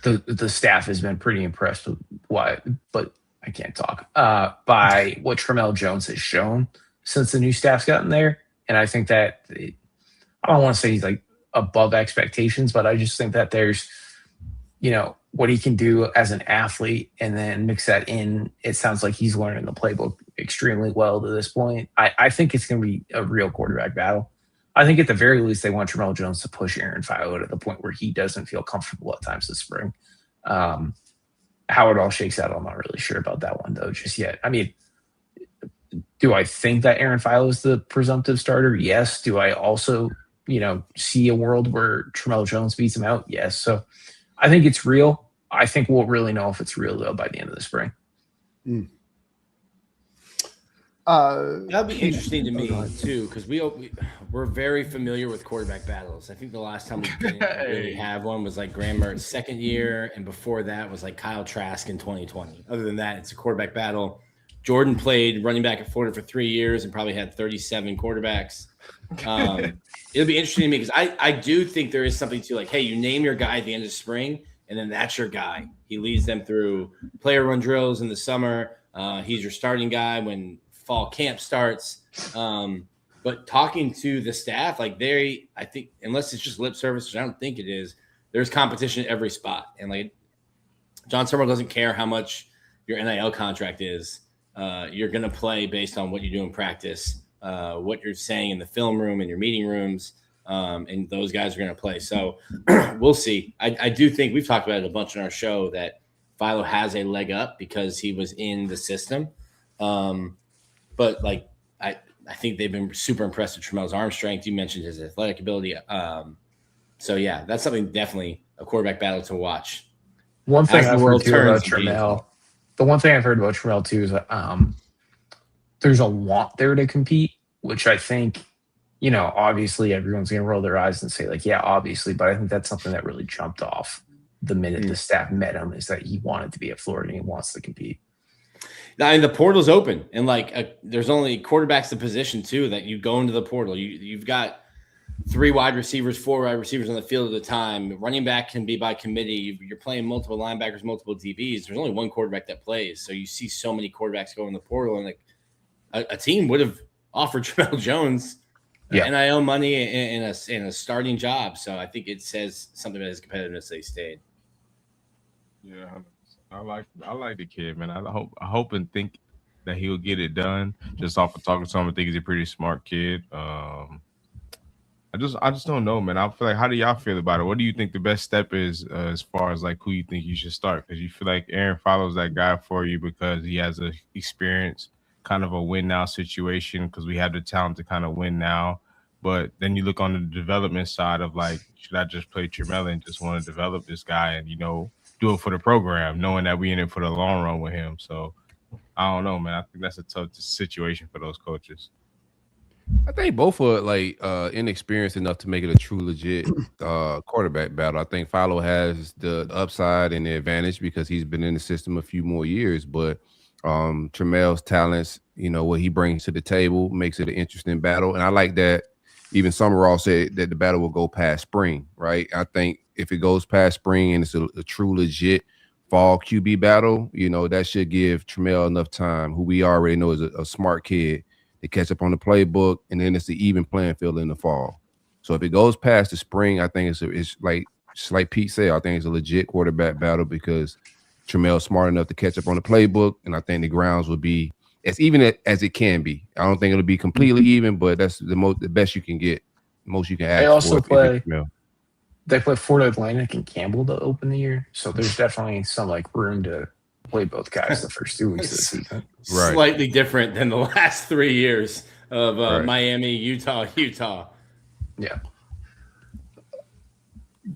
[SPEAKER 8] the staff has been pretty impressed with but I can't talk, by what Trammell Jones has shown since the new staff's gotten there. And I think that I don't want to say he's like above expectations, but I just think that there's, what he can do as an athlete and then mix that in. It sounds like he's learning the playbook extremely well to this point. I think it's going to be a real quarterback battle. I think at the very least, they want Trammell Jones to push Aaron Philo to the point where he doesn't feel comfortable at times this spring. How it all shakes out, I'm not really sure about that one, though, just yet. I mean, do I think that Aaron Philo is the presumptive starter? Yes. Do I also, see a world where Trammell Jones beats him out? Yes. So I think it's real. I think we'll really know if it's real, though, by the end of the spring.
[SPEAKER 6] That'd be interesting to me too, because we're very familiar with quarterback battles. I think the last time we didn't really have one was like Graham Mertz second year, and before that was like Kyle Trask in 2020. Other than that, it's a quarterback battle. Jordan played running back at Florida for 3 years and probably had 37 quarterbacks. It'll be interesting to me because I do think there is something to like, hey, you name your guy at the end of spring, and then that's your guy. He leads them through player run drills in the summer. He's your starting guy when fall camp starts. But talking to the staff, like I think unless it's just lip service, which I don't think it is, there's competition at every spot. And like John Summerall doesn't care how much your NIL contract is. You're going to play based on what you do in practice, what you're saying in the film room and your meeting rooms. And those guys are going to play. So we'll see. I do think we've talked about it a bunch on our show that Philo has a leg up because he was in the system. But like, I think they've been super impressed with Trammell's arm strength. You mentioned his athletic ability. So yeah, that's something definitely a quarterback battle to watch.
[SPEAKER 8] One thing I've heard too about Trammell, the one thing I've heard about Trammell too is that there's a want there to compete, which I think, obviously everyone's going to roll their eyes and say like, yeah, obviously, but I think that's something that really jumped off the minute the staff met him is that he wanted to be at Florida and he wants to compete.
[SPEAKER 6] Now, and the portal's open, and there's only quarterbacks the position too that you go into the portal. You've got 3 wide receivers, 4 wide receivers on the field at a time. Running back can be by committee. You're playing multiple linebackers, multiple DBs. There's only one quarterback that plays, so you see so many quarterbacks go in the portal, and like a team would have offered Trammell Jones NIL money in a starting job. So I think it says something about his competitiveness that he stayed.
[SPEAKER 7] Yeah. I like the kid, man. I hope and think that he'll get it done. Just off of talking to him, I think he's a pretty smart kid. I just don't know, man. I feel like, how do y'all feel about it? What do you think the best step is as far as like who you think you should start? Because you feel like Aaron follows that guy for you because he has a experience, kind of a win now situation. Because we have the talent to kind of win now. But then you look on the development side of like, should I just play Trammell and just want to develop this guy and do it for the program, knowing that we in it for the long run with him. So I don't know, man. I think that's a tough situation for those coaches.
[SPEAKER 4] I think both are like inexperienced enough to make it a true legit quarterback battle. I think Philo has the upside and the advantage because he's been in the system a few more years, but Trammell's talents, what he brings to the table makes it an interesting battle. And I like that even Summerall said that the battle will go past spring, right? I think if it goes past spring and it's a true legit fall QB battle, that should give Trammell enough time, who we already know is a smart kid, to catch up on the playbook, and then it's the even playing field in the fall. So if it goes past the spring, I think it's like Pete said, I think it's a legit quarterback battle because Trammell's smart enough to catch up on the playbook, and I think the grounds will be as even as it can be. I don't think it'll be completely even, but that's the best you can get, most you can ask.
[SPEAKER 8] They also They play Florida Atlantic and Campbell to open the year, so there's definitely some room to play both guys the first 2 weeks of the season.
[SPEAKER 6] Right. Slightly different than the last 3 years of Miami, Utah.
[SPEAKER 8] Yeah.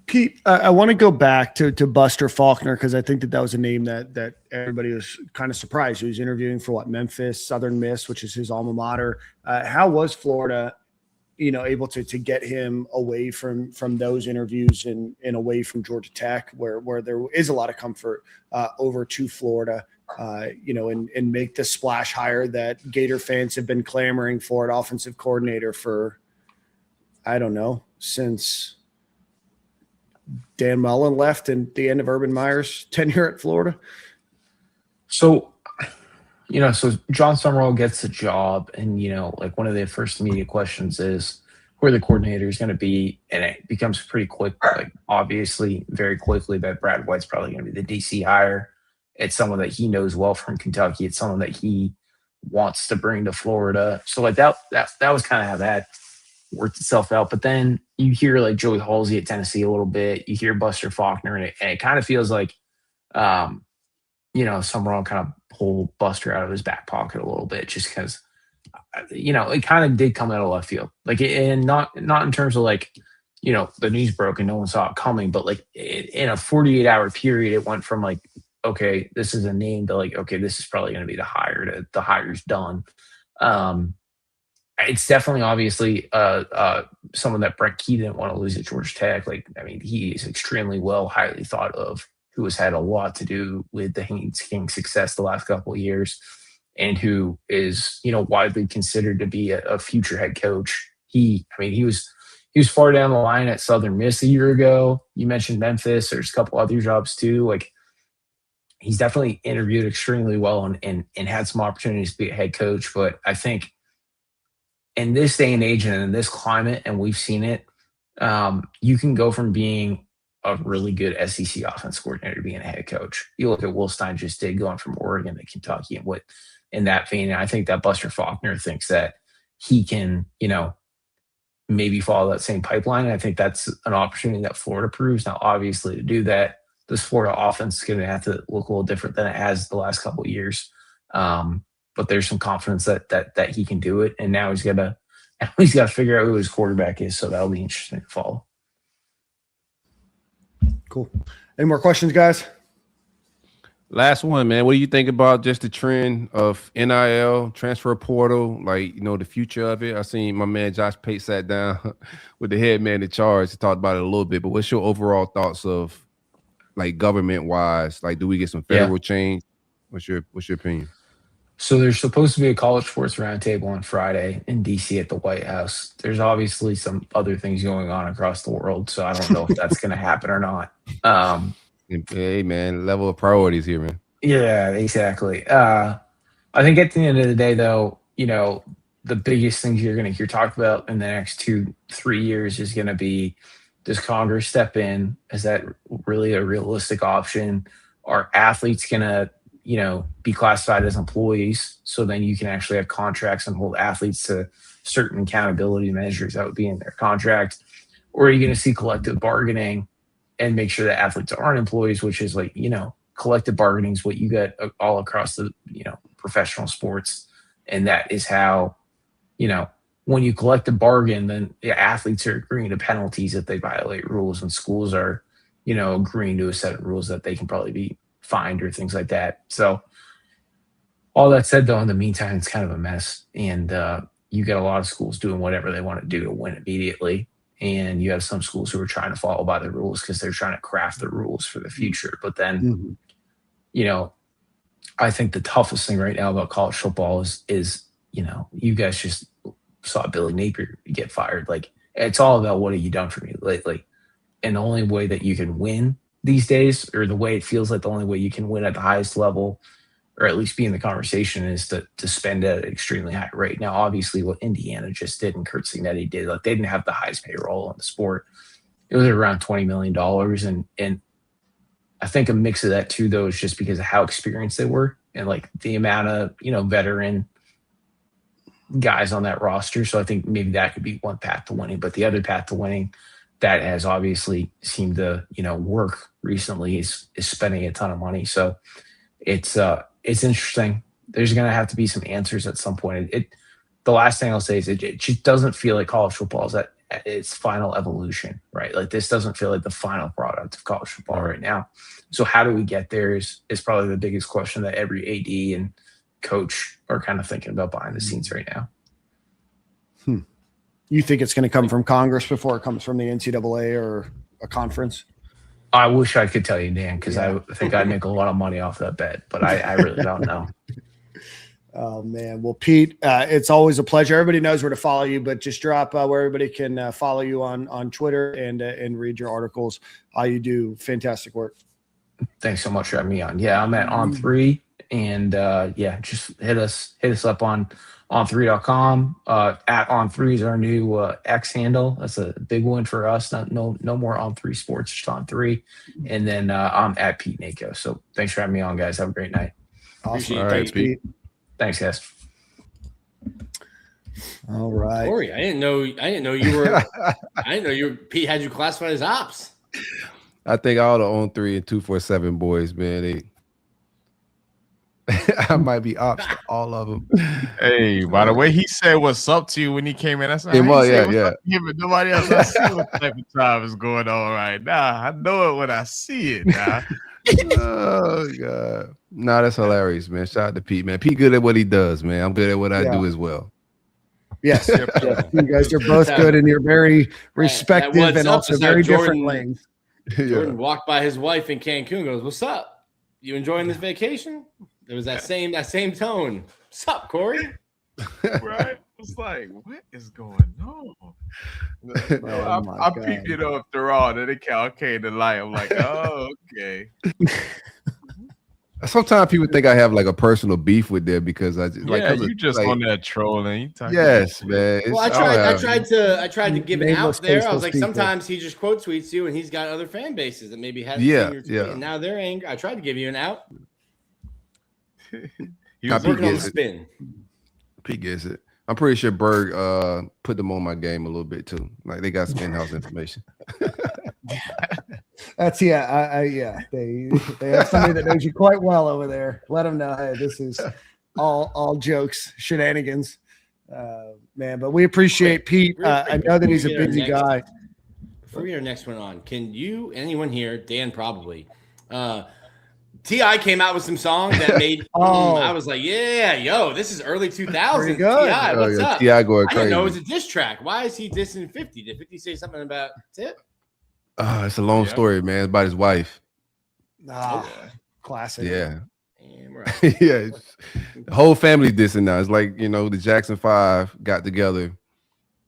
[SPEAKER 5] Pete, I want to go back to Buster Faulkner because I think that was a name that everybody was kind of surprised. He was interviewing for Memphis, Southern Miss, which is his alma mater. How was Florida, able to get him away from those interviews and away from Georgia Tech, where there is a lot of comfort over to Florida? and make the splash hire that Gator fans have been clamoring for at offensive coordinator for, I don't know, since Dan Mullen left and the end of Urban Meyer's tenure at Florida.
[SPEAKER 8] So, so John Summerall gets the job, and, like one of the first immediate questions is where the coordinator is going to be. And it becomes pretty quick, like obviously very quickly, that Brad White's probably going to be the DC hire. It's someone that he knows well from Kentucky. It's someone that he wants to bring to Florida. So like that was kind of how that worked itself out. But then you hear like Joey Halsey at Tennessee a little bit. You hear Buster Faulkner, and it kind of feels like, Summerall kind of pulled Buster out of his back pocket a little bit, just because, it kind of did come out of left field. Like, and not in terms of like, the news broke and no one saw it coming, but like in a 48-hour period, it went from like, okay, this is a name to like, okay, this is probably going to be the hire to the hire's done. It's definitely obviously someone that Brett Key didn't want to lose at Georgia Tech. Like, I mean, he is extremely well, highly thought of, who has had a lot to do with the Haynes King success the last couple of years, and who is, widely considered to be a future head coach. He was far down the line at Southern Miss a year ago. You mentioned Memphis. There's a couple other jobs too. Like, he's definitely interviewed extremely well and had some opportunities to be a head coach. But I think in this day and age and in this climate, and we've seen it, you can go from being a really good SEC offense coordinator to being a head coach. You look at Will Stein just did, going from Oregon to Kentucky, and what in that vein. And I think that Buster Faulkner thinks that he can, maybe follow that same pipeline. And I think that's an opportunity that Florida proves. Now, obviously, to do that, this Florida offense is going to have to look a little different than it has the last couple of years. But there's some confidence that he can do it. And now he's got to figure out who his quarterback is. So that'll be interesting to follow.
[SPEAKER 5] Cool. Any more questions, guys?
[SPEAKER 4] Last one, man. What do you think about just the trend of NIL, transfer portal, like, the future of it? I seen my man Josh Pate sat down with the head man in charge to talk about it a little bit, but what's your overall thoughts of, like, government-wise? Like, do we get some federal change? What's your opinion?
[SPEAKER 8] So there's supposed to be a college sports roundtable on Friday in D.C. at the White House. There's obviously some other things going on across the world, so I don't know if that's going to happen or not.
[SPEAKER 4] Hey, man, level of priorities here, man.
[SPEAKER 8] Yeah, exactly. I think at the end of the day, though, the biggest things you're going to hear talked about in the next 2-3 years is going to be, does Congress step in? Is that really a realistic option? Are athletes going to, be classified as employees? So then you can actually have contracts and hold athletes to certain accountability measures that would be in their contract. Or are you going to see collective bargaining and make sure that athletes aren't employees, which is like, collective bargaining is what you get all across the, professional sports. And that is how, when you collect a bargain, then the athletes are agreeing to penalties if they violate rules, and schools are, agreeing to a set of rules that they can probably be fined or things like that. So all that said, though, in the meantime, it's kind of a mess. And you get a lot of schools doing whatever they want to do to win immediately. And you have some schools who are trying to follow by the rules because they're trying to craft the rules for the future. But then, I think the toughest thing right now about college football is you guys just saw Billy Napier get fired. Like, it's all about, what have you done for me lately? And the only way that you can win these days, or the way it feels like the only way you can win at the highest level, or at least be in the conversation, is to spend at an extremely high rate. Now, obviously, what Indiana just did and Kurt Signetti did, like, they didn't have the highest payroll in the sport. It was around $20 million. And I think a mix of that too, though, is just because of how experienced they were and like the amount of, veteran guys on that roster. So I think maybe that could be one path to winning. But the other path to winning that has obviously seemed to, work recently is spending a ton of money. So it's interesting. There's going to have to be some answers at some point. The last thing I'll say is it just doesn't feel like college football is at its final evolution, right? Like, this doesn't feel like the final product of college football right now. So how do we get there is probably the biggest question that every AD and coach are kind of thinking about behind the scenes right now.
[SPEAKER 5] You think it's going to come from Congress before it comes from the NCAA or a conference?
[SPEAKER 8] I wish I could tell you, Dan, because I think I'd make a lot of money off that bet, but I really don't know.
[SPEAKER 5] Oh man. Well, Pete, it's always a pleasure. Everybody knows where to follow you, but just drop where everybody can follow you on Twitter and read your articles. You do fantastic work.
[SPEAKER 8] Thanks so much for having me on. Yeah, I'm at On3, and just hit us up on on3.com. At On3 is our new X handle. That's a big one for us. No more On3 Sports, just On3. And then I'm at Pete Nakos. So thanks for having me on, guys. Have a great night.
[SPEAKER 5] Awesome.
[SPEAKER 4] All right,
[SPEAKER 5] Thanks, Pete.
[SPEAKER 8] Thanks, guys.
[SPEAKER 5] All right.
[SPEAKER 6] Corey, I didn't know you were. I didn't know Pete had you classified as ops.
[SPEAKER 4] I think all the On 3 and 247 boys, man, I might be ops to all of them.
[SPEAKER 7] Hey, by the way, he said what's up to you when he came in. That's
[SPEAKER 4] Yeah, yeah.
[SPEAKER 7] Nobody else. I see what type of time is going on right now. I know it when I see it now.
[SPEAKER 4] Oh God. Nah, that's hilarious, man. Shout out to Pete, man. Pete good at what he does, man. I'm good at what I do as well.
[SPEAKER 5] Yes. You guys are both good in your very respective and also very different lanes.
[SPEAKER 6] Jordan walked by his wife in Cancun, goes, "What's up? You enjoying this vacation?" There was that same tone. "What's up, Corey?"
[SPEAKER 7] Right? It's like, what is going on? I peeped it up through all, then it came to light. I'm like, oh, okay.
[SPEAKER 4] Sometimes people think I have like a personal beef with them because I just
[SPEAKER 7] you just on that trolling.
[SPEAKER 4] Yes, man.
[SPEAKER 6] Well, I tried to give it out there. I was like, sometimes he just quote tweets you, and he's got other fan bases that maybe haven't seen your tweet, and now they're angry. I tried to give you an out. He was working on the spin.
[SPEAKER 4] Pete gets it. I'm pretty sure Berg put them on my game a little bit too. Like they got some in-house information.
[SPEAKER 5] That's They have somebody that knows you quite well over there. Let them know, hey, this is all jokes, shenanigans, man. But we appreciate Pete. I know that he's a busy guy.
[SPEAKER 6] Before we get our next one on, can you, anyone here, Dan probably, T.I. came out with some songs that made I was like, this is early 2000s. T.I., what's up?
[SPEAKER 4] T.I. going
[SPEAKER 6] crazy. I didn't know it was a diss track. Why is he dissing 50? Did 50 say something about Tip?
[SPEAKER 4] It's a long story, man. It's about his wife.
[SPEAKER 5] Classic.
[SPEAKER 4] Yeah.
[SPEAKER 6] Damn right.
[SPEAKER 4] The whole family dissing now. It's like, the Jackson 5 got together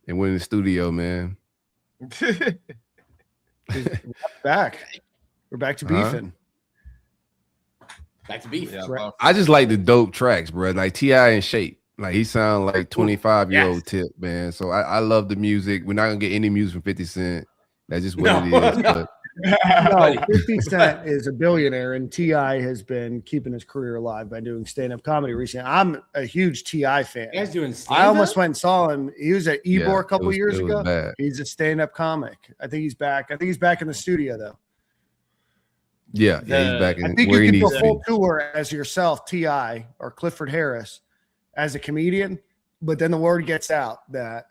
[SPEAKER 4] and went in the studio, man.
[SPEAKER 5] We're back to beefing.
[SPEAKER 6] Back to beef.
[SPEAKER 4] Yeah, I just like the dope tracks, bro. Like T.I. in shape. Like he sound like 25-year-old Tip, man. So I love the music. We're not gonna get any music from 50 Cent. That's just what it is.
[SPEAKER 5] No, 50 Cent is a billionaire, and T.I. has been keeping his career alive by doing stand-up comedy recently. I'm a huge T.I. fan.
[SPEAKER 6] You guys doing stand-up?
[SPEAKER 5] I almost went and saw him. He was at Ybor a couple years ago.
[SPEAKER 4] Bad.
[SPEAKER 5] He's a stand-up comic. I think he's back. I think he's back in the studio though.
[SPEAKER 4] Yeah, he's back in.
[SPEAKER 5] I think you can do a full tour as yourself, T.I. or Clifford Harris, as a comedian, but then the word gets out that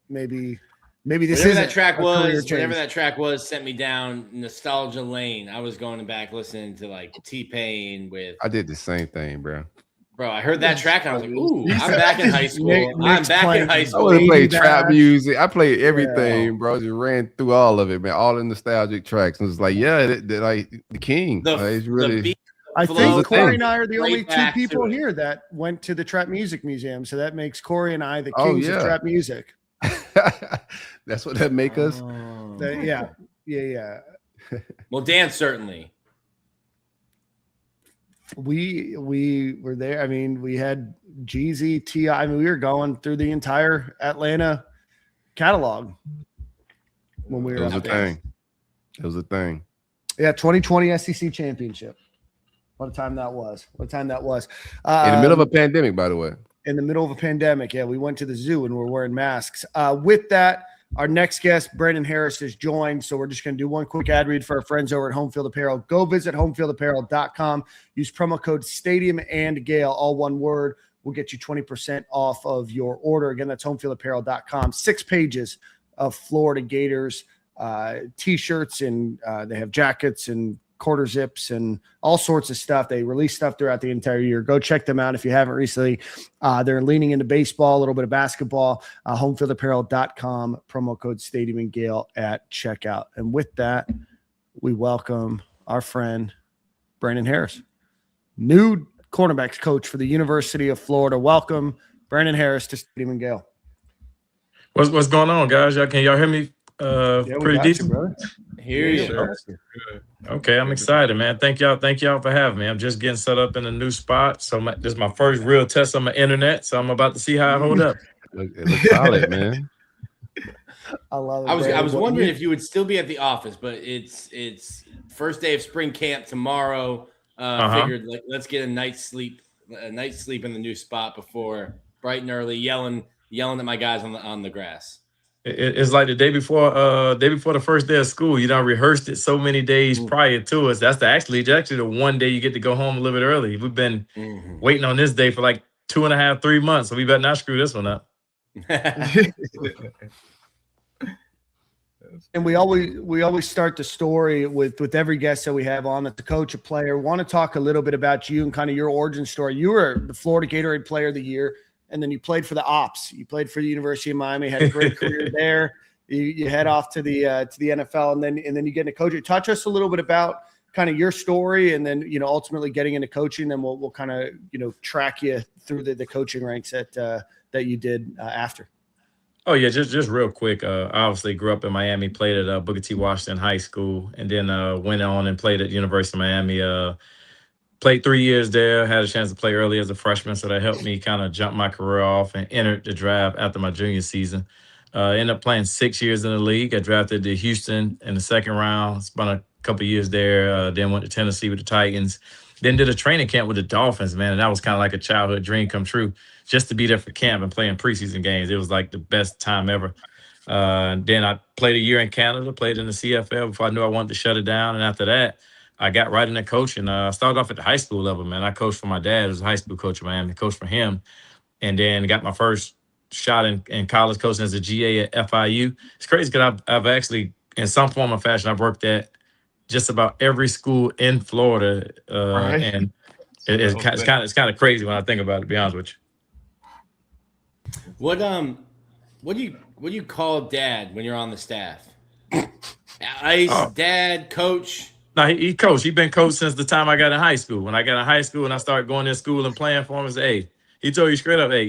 [SPEAKER 5] maybe this
[SPEAKER 6] whatever
[SPEAKER 5] is
[SPEAKER 6] that track was. Whatever that track was, sent me down nostalgia lane. I was going back listening to like T-Pain with.
[SPEAKER 4] I did the same thing, bro.
[SPEAKER 6] Bro, I heard that track and I was like, "Ooh, I'm back in high school. I'm back in high school."
[SPEAKER 4] I would play trap music. I played everything, bro. Just ran through all of it, man. All the nostalgic tracks. And it's like, they're like the king. It's really.
[SPEAKER 5] I think Corey and I are the only two people here that went to the Trap Music Museum, so that makes Corey and I the kings of trap music.
[SPEAKER 4] That's what that make us.
[SPEAKER 5] Yeah.
[SPEAKER 6] Well, Dan certainly.
[SPEAKER 5] We were there. I mean, we had Jeezy, T.I. I mean, we were going through the entire Atlanta catalog when we were.
[SPEAKER 4] It was a thing.
[SPEAKER 5] Yeah, 2020 SEC championship. What a time that was. In
[SPEAKER 4] the middle of a pandemic, by the way.
[SPEAKER 5] In the middle of a pandemic, we went to the zoo and we're wearing masks. With that, our next guest, Brandon Harris, is joined. So we're just going to do one quick ad read for our friends over at Home Field Apparel. Go visit homefieldapparel.com. Use promo code Stadium and Gale, all one word. We'll get you 20% off of your order. Again, that's homefieldapparel.com. 6 pages of Florida Gators T-shirts, and they have jackets and quarter zips and all sorts of stuff. They release stuff throughout the entire year. Go check them out if you haven't recently. They're leaning into baseball, a little bit of basketball. Homefieldapparel.com, promo code Stadium and Gale at checkout. And with that, we welcome our friend Brandon Harris, new cornerbacks coach for the University of Florida. Welcome, Brandon Harris, to Stadium and Gale.
[SPEAKER 9] What's going on, guys? Can y'all hear me
[SPEAKER 5] Yeah, we
[SPEAKER 9] pretty
[SPEAKER 5] got
[SPEAKER 9] decent?
[SPEAKER 5] you, brother.
[SPEAKER 6] Hear
[SPEAKER 5] Yeah,
[SPEAKER 6] you.
[SPEAKER 5] sure.
[SPEAKER 9] Okay, I'm excited, man. Thank y'all for having me. I'm just getting set up in a new spot. So this is my first real test on my internet. So I'm about to see how I hold up.
[SPEAKER 4] It looks solid, man.
[SPEAKER 5] I love it.
[SPEAKER 6] I was
[SPEAKER 5] Brandon.
[SPEAKER 6] wondering if you would still be at the office, but it's first day of spring camp tomorrow. Figured like let's get a night's sleep in the new spot before bright and early, yelling at my guys on the grass.
[SPEAKER 9] It's like the day before the first day of school. You done rehearsed it so many days prior to us. That's actually the one day you get to go home a little bit early. We've been waiting on this day for like 2.5, 3 months, so we better not screw this one up.
[SPEAKER 5] And we always start the story with every guest that we have on that's a coach, a player. Want to talk a little bit about you and kind of your origin story. You were the Florida Gatorade Player of the Year, and then you played for the Ops. You played for the University of Miami, had a great career there. You head off to the NFL, and then you get into coaching. Touch us a little bit about kind of your story, and then ultimately getting into coaching. Then we'll kind of track you through the coaching ranks that you did after.
[SPEAKER 9] Oh yeah, just real quick. I obviously grew up in Miami, played at Booker T. Washington High School, and then went on and played at University of Miami. Played 3 years there. Had a chance to play early as a freshman, so that helped me kind of jump my career off and entered the draft after my junior season. Ended up playing 6 years in the league. I drafted to Houston in the second round. Spent a couple of years there. Then went to Tennessee with the Titans. Then did a training camp with the Dolphins, man, and that was kind of like a childhood dream come true. Just to be there for camp and playing preseason games, it was like the best time ever. Then I played a year in Canada, played in the CFL before I knew I wanted to shut it down. And after that, I got right into coaching. I started off at the high school level, man. I coached for my dad, who was a high school coach in Miami, coached for him, and then got my first shot in college coaching as a GA at FIU. It's crazy because I've actually, in some form or fashion, I've worked at just about every school in Florida,
[SPEAKER 5] Right.
[SPEAKER 9] and it's kind of crazy when I think about it, to be honest with you.
[SPEAKER 6] What do you call dad when you're on the staff? Ice, dad, coach.
[SPEAKER 9] No, he coached. He been coached since the time I got in high school. When I got in high school and I started going to school and playing for him, I said, hey, he told you straight up, hey,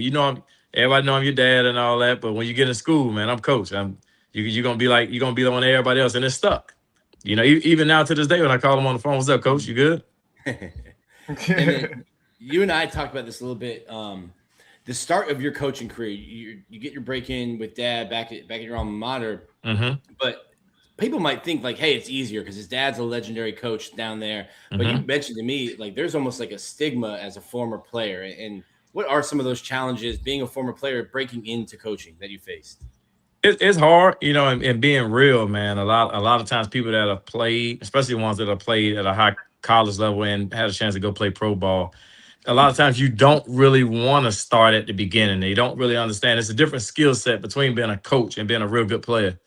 [SPEAKER 9] everybody know I'm your dad and all that, but when you get in school, man, I'm coach. You're gonna be the one to everybody else, and it's stuck. Even now to this day when I call him on the phone, what's up, coach? You good?
[SPEAKER 6] And then you and I talked about this a little bit. The start of your coaching career, you get your break in with dad back at your alma mater, but people might think like, hey, it's easier because his dad's a legendary coach down there. But you mentioned to me, like, there's almost like a stigma as a former player. And what are some of those challenges being a former player, breaking into coaching that you faced?
[SPEAKER 9] It's hard, and being real, man. A lot of times people that have played, especially ones that have played at a high college level and had a chance to go play pro ball, a lot of times you don't really want to start at the beginning. They don't really understand. It's a different skill set between being a coach and being a real good player.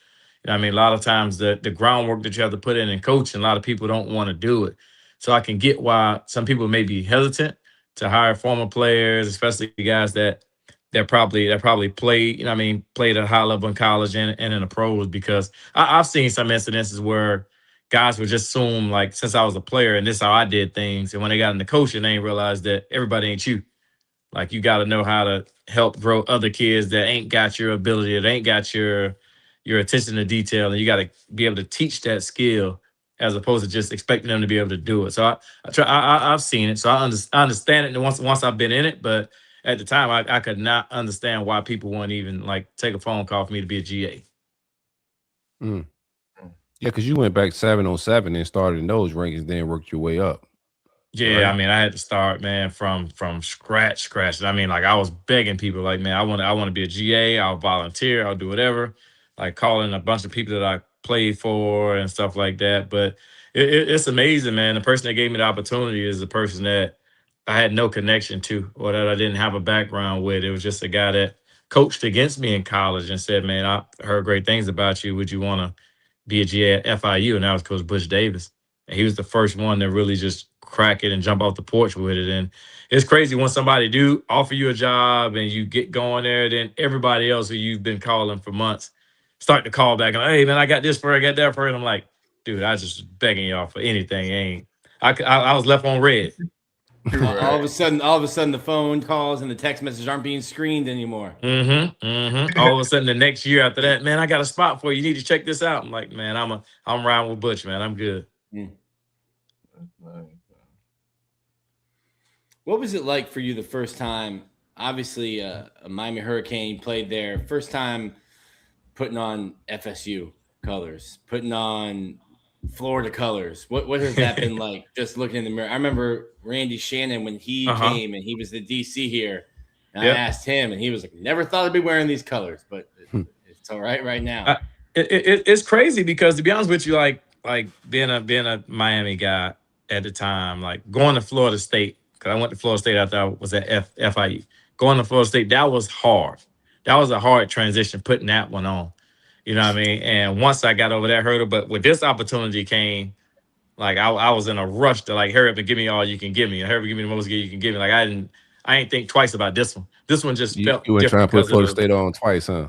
[SPEAKER 9] A lot of times the groundwork that you have to put in coaching, a lot of people don't want to do it. So I can get why some people may be hesitant to hire former players, especially guys that probably played, played at a high level in college and in the pros, because I've seen some incidences where guys would just assume, like, since I was a player and this is how I did things, and when they got into coaching, they ain't realized that everybody ain't you. Like, you got to know how to help grow other kids that ain't got your ability, that ain't got your attention to detail, and you got to be able to teach that skill as opposed to just expecting them to be able to do it. So I've seen it, so I understand it. And once I've been in it, but at the time I could not understand why people wouldn't even like take a phone call for me to be a GA.
[SPEAKER 4] Yeah, because you went back 707 and started in those rankings, then worked your way up.
[SPEAKER 9] Yeah, right? I had to start, man, from scratch. Like, I was begging people, like, man, I want to be a GA. I'll volunteer. I'll do whatever. Like, calling a bunch of people that I played for and stuff like that. But it's amazing, man. The person that gave me the opportunity is the person that I had no connection to, or that I didn't have a background with. It was just a guy that coached against me in college and said, man, I heard great things about you. Would you want to be a GA at FIU? And that was Coach Butch Davis. And he was the first one to really just crack it and jump off the porch with it. And it's crazy when somebody do offer you a job and you get going there, then everybody else who you've been calling for months start to call back and, hey, man, I got this for you, I got that for you. And I'm like, dude, I just begging y'all for anything. I was left on red.
[SPEAKER 6] All of a sudden, the phone calls and the text messages aren't being screened anymore.
[SPEAKER 9] All of a sudden, the next year after that, man, I got a spot for you. You need to check this out. I'm like, man, I'm riding with Butch, man. I'm good.
[SPEAKER 6] What was it like for you the first time? Obviously, a Miami Hurricane played there. First time putting on FSU colors, putting on Florida colors. What has that been like? Just looking in the mirror. I remember Randy Shannon when he came and he was the DC here. And I asked him, and he was like, "Never thought I'd be wearing these colors, but it's all right now."
[SPEAKER 9] It's crazy because, to be honest with you, like being a Miami guy at the time, like going to Florida State, because I went to Florida State after I was at FIU. Going to Florida State, that was hard. That was a hard transition, putting that one on. You know what I mean? And once I got over that hurdle, but when this opportunity came, like I was in a rush to like hurry up and give me all you can give me, and hurry up and give me the most you can give me. Like I ain't think twice about this one. This one just felt
[SPEAKER 4] you were trying
[SPEAKER 9] different.
[SPEAKER 4] to put Florida State on twice, huh?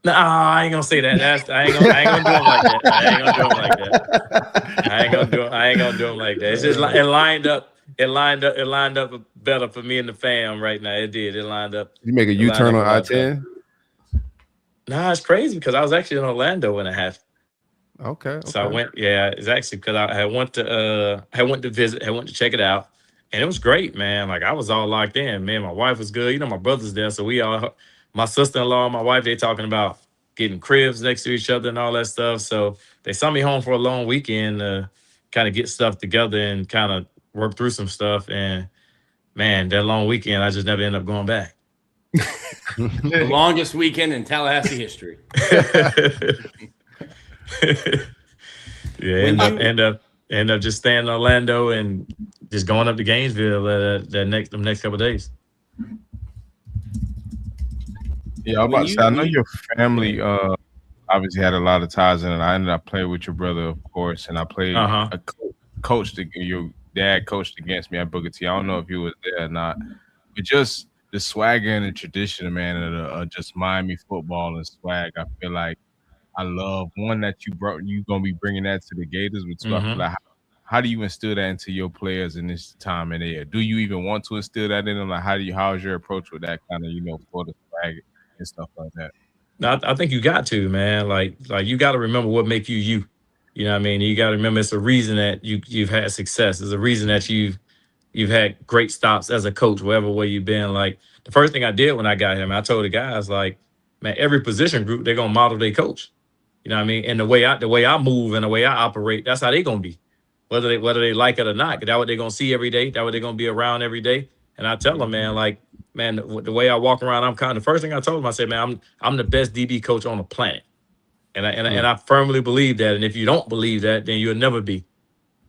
[SPEAKER 9] No, I ain't gonna say that. I ain't gonna do them like that. I ain't gonna do them like that. I ain't gonna do them like that. It's just it lined up. It lined up better for me and the fam right now. It did. It lined up.
[SPEAKER 4] You make a U-turn on I-10?
[SPEAKER 9] Nah, it's crazy because I was actually in Orlando when it happened.
[SPEAKER 4] Okay.
[SPEAKER 9] So I went. Yeah, it's actually because I went to visit. I went to check it out, and it was great, man. Like I was all locked in. Man, my wife was good. You know, my brother's there, so we all. My sister-in-law, my wife, they talking about getting cribs next to each other and all that stuff. So they sent me home for a long weekend to kind of get stuff together and kind of work through some stuff. And man, that long weekend, I just never ended up going back.
[SPEAKER 6] The longest weekend in Tallahassee history.
[SPEAKER 9] End up just staying in Orlando and just going up to Gainesville the next couple of days.
[SPEAKER 7] Yeah, I'm about to say, I know your family obviously had a lot of ties in it. I ended up playing with your brother, of course, and I played coached. Your dad coached against me at Booker T. I don't know if he was there or not, but just the swagger and the tradition, man, of just Miami football and swag. I feel like I love one that you gonna be bringing that to the Gators with stuff. Like, how do you instill that into your players in this time and year? Do you even want to instill that in them? Like, how's your approach with that kind of Florida swag and stuff like that?
[SPEAKER 9] No, I think you got to, man. Like you got to remember what make you you. You know what I mean? You got to remember it's a reason that you've had success. It's a reason that you've had great stops as a coach, wherever way you've been. Like the first thing I did when I got here, man, I told the guys, like, man, every position group, they're gonna model their coach. You know what I mean? And the way I move and the way I operate, that's how they gonna be. Whether they like it or not, that's what they're gonna see every day. That's what they're gonna be around every day. And I tell them, man, like, man, the way I walk around, the first thing I told them, I said, man, I'm the best DB coach on the planet. And I firmly believe that. And if you don't believe that, then you'll never be.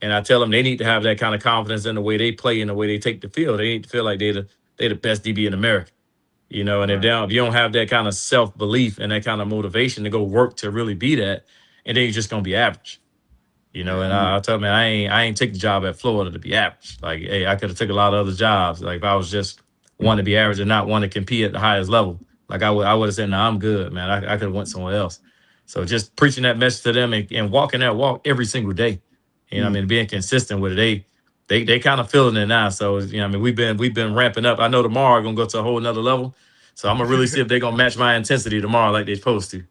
[SPEAKER 9] And I tell them they need to have that kind of confidence in the way they play and the way they take the field. They need to feel like they're the best DB in America. You know, and if you don't have that kind of self-belief and that kind of motivation to go work to really be that, and then you're just gonna be average. You know, and I tell them, man, I ain't take the job at Florida to be average. Like, hey, I could have took a lot of other jobs. Like if I was just one to be average and not one to compete at the highest level, like I would have said, no, I'm good, man. I could have went somewhere else. So just preaching that message to them and walking that walk every single day. You know what I mean? Being consistent with it. They kind of feeling it now. So, you know what I mean? We've been ramping up. I know tomorrow going to go to a whole nother level. So I'm going to really see if they're going to match my intensity tomorrow like they're supposed to.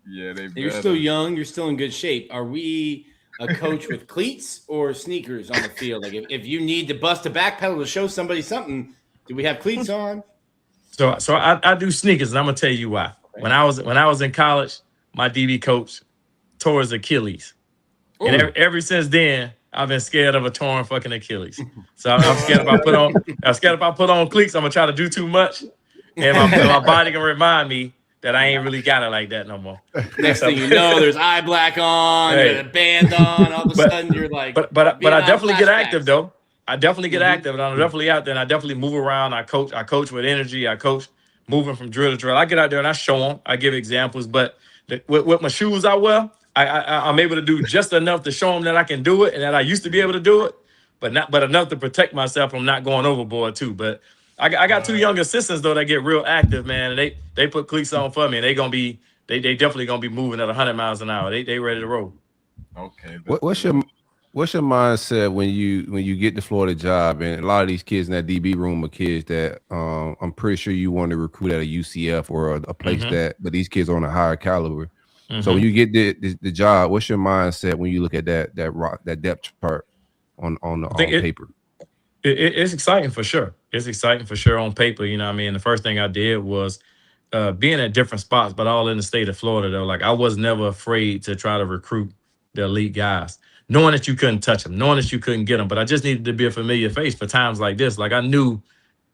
[SPEAKER 7] Yeah,
[SPEAKER 6] you're still young. You're still in good shape. Are we a coach with cleats or sneakers on the field? Like if you need to bust a back pedal to show somebody something, do we have cleats on?
[SPEAKER 9] So I do sneakers, and I'm going to tell you why. Okay. When I was in college, my DB coach tore his Achilles. Ooh. And ever since then, I've been scared of a torn fucking Achilles. So I'm scared if I put on cleats, I'm gonna try to do too much, and my body can remind me that I ain't really got it like that no more.
[SPEAKER 6] Next thing you know, there's eye black on, there's a band on. All of a sudden, you're like,
[SPEAKER 9] but I definitely get active though. I definitely get active, and I'm definitely out there, and I definitely move around. I coach with energy. I coach moving from drill to drill. I get out there and I show them. I give examples, but with my shoes I wear, I'm able to do just enough to show them that I can do it and that I used to be able to do it, but enough to protect myself from not going overboard too. But I got two young assistants though that get real active, man. And they put cleats on for me, and they definitely gonna be moving at 100 miles an hour. They ready to roll.
[SPEAKER 7] Okay.
[SPEAKER 4] What's your mindset when you get the Florida job, and a lot of these kids in that DB room are kids that I'm pretty sure you want to recruit at a UCF or a place but these kids are on a higher caliber. So when you get the job, what's your mindset when you look at that depth chart on paper?
[SPEAKER 9] It's exciting for sure. It's exciting for sure on paper. You know what I mean? The first thing I did was being at different spots, but all in the state of Florida, though. Like, I was never afraid to try to recruit the elite guys, knowing that you couldn't touch them, knowing that you couldn't get them. But I just needed to be a familiar face for times like this. Like, I knew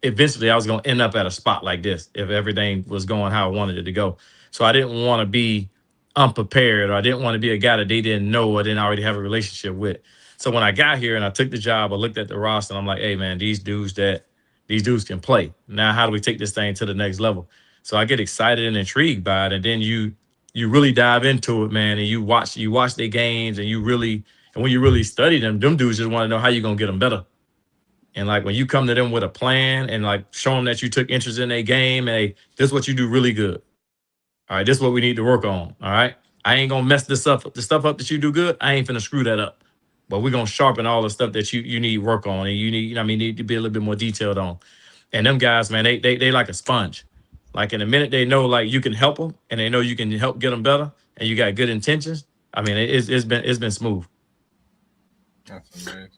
[SPEAKER 9] eventually I was going to end up at a spot like this if everything was going how I wanted it to go. So I didn't want to be unprepared, or I didn't want to be a guy that they didn't know or didn't already have a relationship with. So when I got here and I took the job, I looked at the roster and I'm like, hey man, these dudes can play. Now how do we take this thing to the next level? So I get excited and intrigued by it, and then you really dive into it, man, and you watch their games, and when you really study them dudes just want to know how you're gonna get them better. And like when you come to them with a plan and like show them that you took interest in their game, and hey, this is what you do really good. All right, this is what we need to work on. All right. I ain't gonna mess the stuff up that you do good. I ain't finna screw that up. But we're gonna sharpen all the stuff that you need work on, and you need, need to be a little bit more detailed on. And them guys, man, they like a sponge. Like in a minute they know like you can help them, and they know you can help get them better, and you got good intentions. I mean, it's been smooth.
[SPEAKER 7] That's amazing.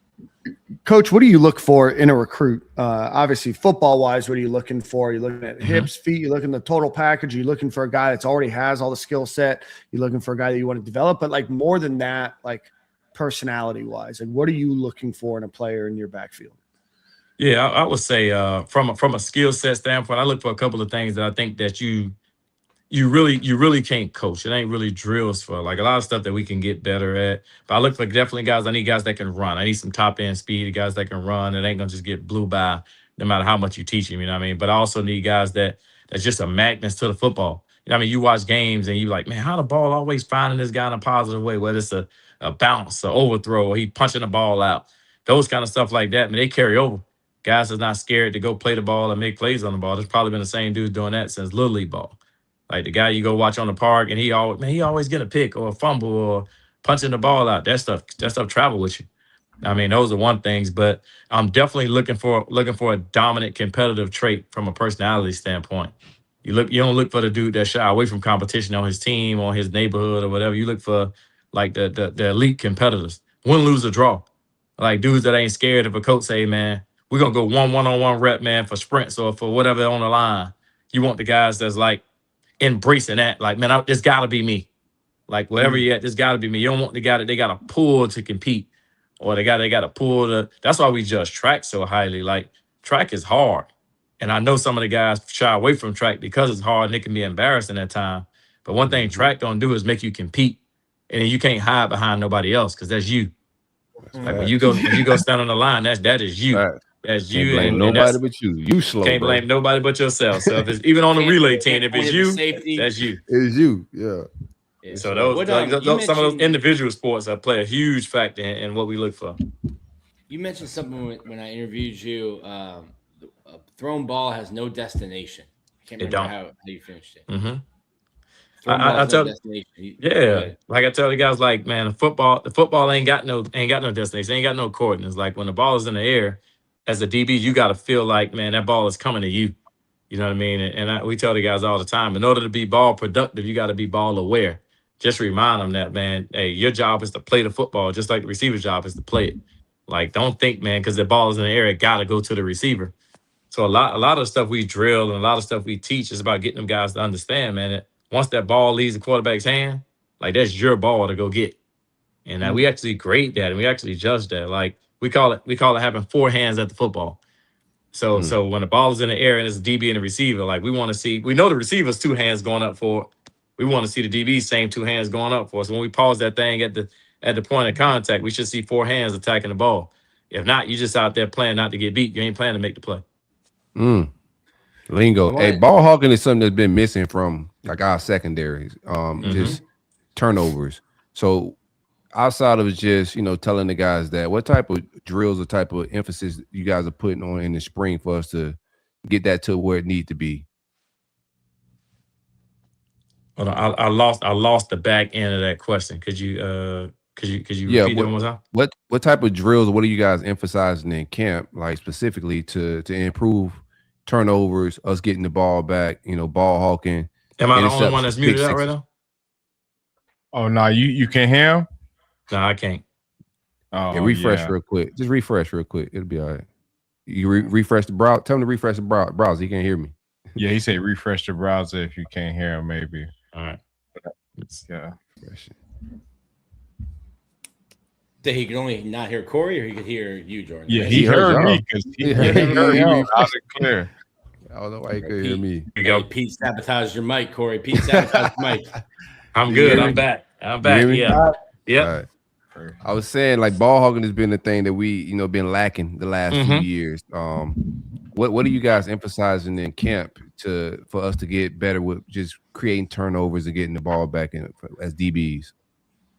[SPEAKER 5] Coach, what do you look for in a recruit? Obviously, football-wise, what are you looking for? You're looking at hips, feet. You're looking at the total package. You're looking for a guy that's already has all the skill set. You're looking for a guy that you want to develop. But, like, more than that, like, personality-wise, like, what are you looking for in a player in your backfield?
[SPEAKER 9] Yeah, I would say from a skill set standpoint, I look for a couple of things that I think that you really can't coach. It ain't really drills for like a lot of stuff that we can get better at. But I look for definitely guys. I need guys that can run. I need some top end speed, guys that can run. It ain't gonna just get blew by no matter how much you teach them. You know what I mean? But I also need guys that's just a magnet to the football. You know what I mean? You watch games and you like, man, how the ball always finding this guy in a positive way, whether it's a bounce, or overthrow, or he punching the ball out. Those kind of stuff like that, man, they carry over. Guys is not scared to go play the ball and make plays on the ball. There's probably been the same dude doing that since Little League ball. Like the guy you go watch on the park, and he always get a pick or a fumble or punching the ball out. That stuff travel with you. I mean, those are one things, but I'm definitely looking for a dominant competitive trait from a personality standpoint. You don't look for the dude that shy away from competition on his team, on his neighborhood or whatever. You look for like the elite competitors, win, lose, or draw. Like dudes that ain't scared if a coach say, man, we're gonna go one-on-one rep, man, for sprints or for whatever on the line. You want the guys that's like embracing that, like, man, it's gotta be me. Like wherever you're at, this gotta be me. You don't want the guy that they gotta pull to compete, or they gotta pull to. That's why we judge track so highly. Like track is hard, and I know some of the guys shy away from track because it's hard and it can be embarrassing at times. But one thing track don't do is make you compete, and then you can't hide behind nobody else because that's you. Like when you go stand on the line, that is you. That's you.
[SPEAKER 4] Can't blame nobody but you. You slow.
[SPEAKER 9] Can't blame nobody but yourself. So if it's even on the relay team, if it's you, that's you.
[SPEAKER 4] It's you. Yeah.
[SPEAKER 9] So some of those individual sports play a huge factor in what we look for.
[SPEAKER 6] You mentioned something when I interviewed you. A thrown ball has no destination. I can't remember how you finished it.
[SPEAKER 9] I tell like I tell the guys, like, man, the football ain't got no destination, ain't got no coordinates. Like when the ball is in the air, as a DB, you got to feel like, man, that ball is coming to you. You know what I mean? And we tell the guys all the time, in order to be ball productive, you got to be ball aware. Just remind them that, man, hey, your job is to play the football, just like the receiver's job is to play it. Like, don't think, man, because the ball is in the air, it got to go to the receiver. So a lot of stuff we drill and a lot of stuff we teach is about getting them guys to understand, man, that once that ball leaves the quarterback's hand, like that's your ball to go get. And we actually grade that and we actually judge that. Like we call it having four hands at the football. So when the ball is in the air and it's a DB and a receiver, like we know the receiver's two hands going up for it. We want to see the DB's same two hands going up for us. When we pause that thing at the point of contact, we should see four hands attacking the ball. If not, you just out there playing not to get beat. You ain't playing to make the play.
[SPEAKER 4] Lingo. Hey, ball hawking is something that's been missing from like our secondaries. Just turnovers. So outside of just, telling the guys that, what type of drills or type of emphasis you guys are putting on in the spring for us to get that to where it needs to be?
[SPEAKER 9] Hold on, I lost the back end of that question. Could you Could you
[SPEAKER 4] Yeah,
[SPEAKER 9] repeat that one more time?
[SPEAKER 4] what type of drills? What are you guys emphasizing in camp, like specifically to improve turnovers, us getting the ball back, ball hawking,
[SPEAKER 9] Am I the only one
[SPEAKER 4] interceptions,
[SPEAKER 9] that's
[SPEAKER 4] pick
[SPEAKER 9] muted out right
[SPEAKER 4] sixes?
[SPEAKER 9] now?
[SPEAKER 7] Oh no, you can hear him?
[SPEAKER 9] No, I can't.
[SPEAKER 4] Yeah,
[SPEAKER 7] Oh
[SPEAKER 4] refresh
[SPEAKER 7] yeah.
[SPEAKER 4] real quick. Just refresh real quick. It'll be all right. You refresh the browser. Tell him to refresh the browser. He can't hear me.
[SPEAKER 7] Yeah, he said refresh the browser if you can't hear him, maybe.
[SPEAKER 9] All right.
[SPEAKER 7] Yeah.
[SPEAKER 6] That he could only not hear Corey, or he could hear you, Jordan.
[SPEAKER 7] Yeah,
[SPEAKER 4] He
[SPEAKER 7] he
[SPEAKER 4] heard
[SPEAKER 7] heard me
[SPEAKER 4] y'all.
[SPEAKER 7] because
[SPEAKER 4] He
[SPEAKER 7] he
[SPEAKER 4] heard
[SPEAKER 7] heard
[SPEAKER 4] me.
[SPEAKER 7] me loud and clear.
[SPEAKER 4] I don't know why he couldn't hear me.
[SPEAKER 9] We go.
[SPEAKER 6] Pete sabotaged your mic, Corey. Pete sabotaged your mic.
[SPEAKER 9] I'm
[SPEAKER 4] You
[SPEAKER 9] good.
[SPEAKER 4] hear
[SPEAKER 9] I'm
[SPEAKER 4] me?
[SPEAKER 9] back. I'm
[SPEAKER 4] You
[SPEAKER 9] back.
[SPEAKER 4] hear me?
[SPEAKER 9] Yeah. Yep.
[SPEAKER 4] All right. I was saying, like, ball hogging has been the thing that we, been lacking the last few years. What are you guys emphasizing in camp for us to get better with just creating turnovers and getting the ball back in as DBs?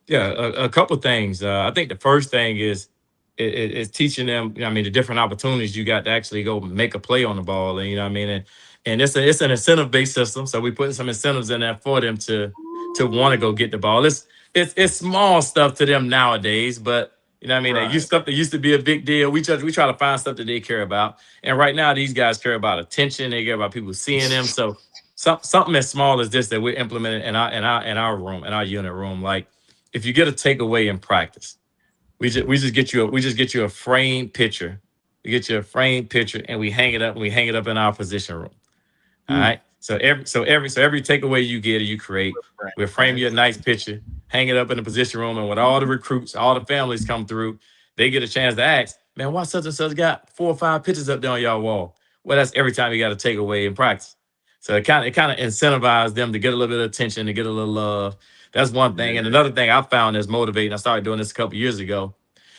[SPEAKER 9] Yeah, a couple things. I think the first thing is teaching them. The different opportunities you got to actually go make a play on the ball, and and it's an incentive based system. So we putting some incentives in there for them to want to go get the ball. It's small stuff to them nowadays, but
[SPEAKER 6] Right.
[SPEAKER 9] stuff that used to be a big deal. We try to find stuff that they care about, and right now these guys care about attention. They care about people seeing them. So something as small as this that we're implementing in our room, in our unit room, like. If you get a takeaway in practice, we just get you a framed picture. We get you a framed picture and we hang it up in our position room. All right. So every takeaway you get or you create, we'll frame you a nice picture, hang it up in the position room, and when all the recruits, all the families come through, they get a chance to ask, man, why such and such got 4 or 5 pictures up there on y'all wall? Well, that's every time you got a takeaway in practice. So it kind of incentivizes them to get a little bit of attention, to get a little love. That's one thing. And another thing I found that's motivating, I started doing this a couple years ago.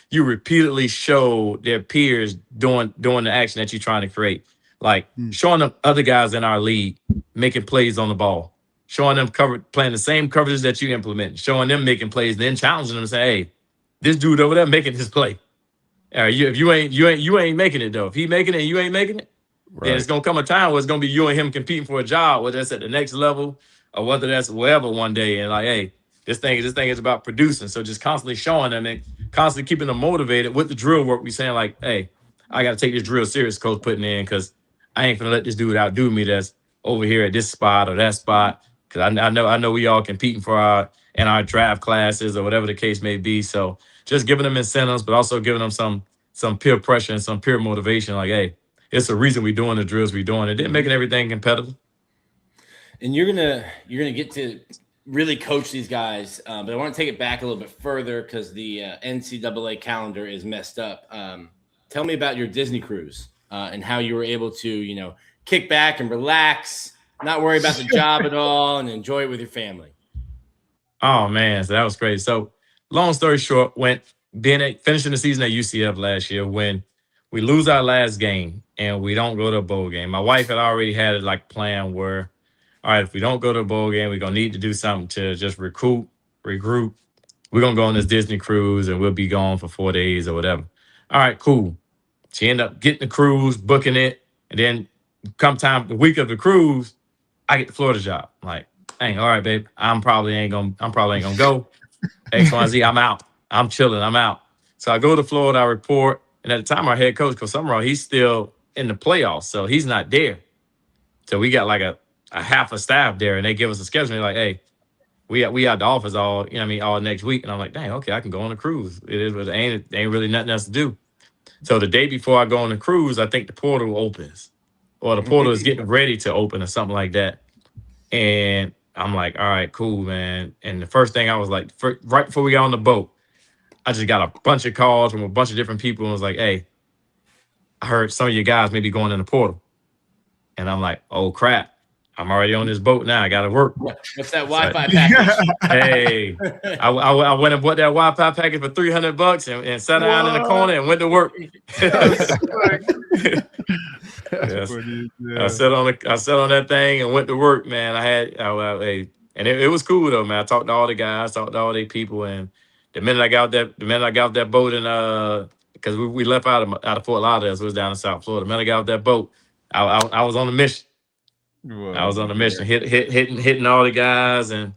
[SPEAKER 9] You repeatedly show their peers doing the action that you're trying to create. Like showing them other guys in our league making plays on the ball, showing them playing the same coverages that you implement, showing them making plays, and then challenging them and say, hey, this dude over there making his play. All right, if you ain't making it though. If he making it and you ain't making it, then it's gonna come a time where it's gonna be you and him competing for a job, whether that's at the next level or whether that's wherever one day. And like, hey, this thing is about producing. So just constantly showing them and constantly keeping them motivated with the drill work. We saying like, hey, I got to take this drill serious, coach, putting in, because I ain't gonna let this dude outdo me. That's over here at this spot or that spot. Because I know we all competing for our draft classes or whatever the case may be. So just giving them incentives, but also giving them some peer pressure and some peer motivation. Like, hey, it's a reason we're doing the drills we're doing. It didn't making everything competitive.
[SPEAKER 6] And you're gonna get to really coach these guys, but I want to take it back a little bit further because the NCAA calendar is messed up. Tell me about your Disney cruise and how you were able to, kick back and relax, not worry about the job at all, and enjoy it with your family.
[SPEAKER 9] Oh man, so that was great. So long story short, finishing the season at UCF last year, when we lose our last game and we don't go to a bowl game. My wife had already had it like planned where, all right, if we don't go to a bowl game, we're going to need to do something to just regroup. We're going to go on this Disney cruise and we'll be gone for 4 days or whatever. All right, cool. She ended up getting the cruise, booking it. And then come time, the week of the cruise, I get the Florida job. I'm like, dang, all right, babe, I'm probably ain't going to go. X, Y, Z, I'm out. I'm chilling. I'm out. So I go to Florida, I report. And at the time, our head coach, Coach Summerall, he's still in the playoffs. So he's not there. So we got like a half a staff there, and they give us a schedule. They're like, hey, we out the office all next week. And I'm like, dang, okay, I can go on a cruise. It is, but ain't really nothing else to do. So the day before I go on the cruise, I think the portal opens, or the portal is getting ready to open or something like that. And I'm like, all right, cool, man. And the first thing I was like, right before we got on the boat, I just got a bunch of calls from a bunch of different people and was like, hey, I heard some of you guys may be going in the portal. And I'm like, oh, crap. I'm already on this boat now. I got to work.
[SPEAKER 6] What's that Wi-Fi package?
[SPEAKER 9] Hey, I went and bought that Wi-Fi package for $300 and sat down in the corner and went to work. Yes. I sat on that thing and went to work, man. And it was cool though, man. I talked to all the guys, talked to all the people, and the minute I got off that boat, and because we left out of Fort Lauderdale, so it was down in South Florida. The minute I got off that boat, I was on a mission.
[SPEAKER 7] Well,
[SPEAKER 9] I was on a mission, hitting all the guys and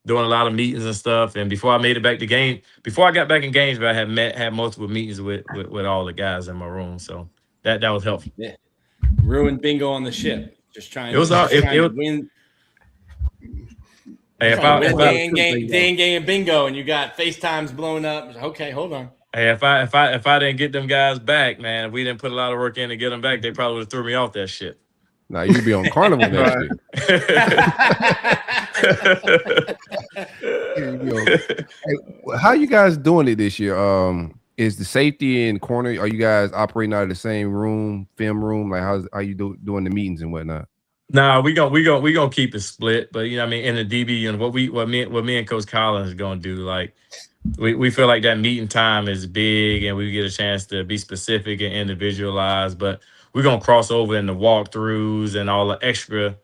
[SPEAKER 9] doing a lot of meetings and stuff. And before I made it back to before I got back in Gainesville, I had multiple meetings with all the guys in my room. So that was helpful.
[SPEAKER 6] Yeah. Ruined bingo on the ship. Just trying
[SPEAKER 9] to
[SPEAKER 6] win.
[SPEAKER 9] Hey,
[SPEAKER 6] day and bingo, and you got FaceTimes blowing up. Okay, hold on.
[SPEAKER 9] Hey, if I didn't get them guys back, man, if we didn't put a lot of work in to get them back, they probably would have threw me off that shit.
[SPEAKER 4] Nah, you'd be on Carnival next year. Hey, how you guys doing it this year? Is the safety and corner? Are you guys operating out of the same room, film room? Like how you doing the meetings and whatnot?
[SPEAKER 9] Nah, we gonna keep it split. But you know, what I mean, in the DB unit, what me and Coach Collins is gonna do, like we feel like that meeting time is big, and we get a chance to be specific and individualized. But we're gonna cross over in the walkthroughs and all the extra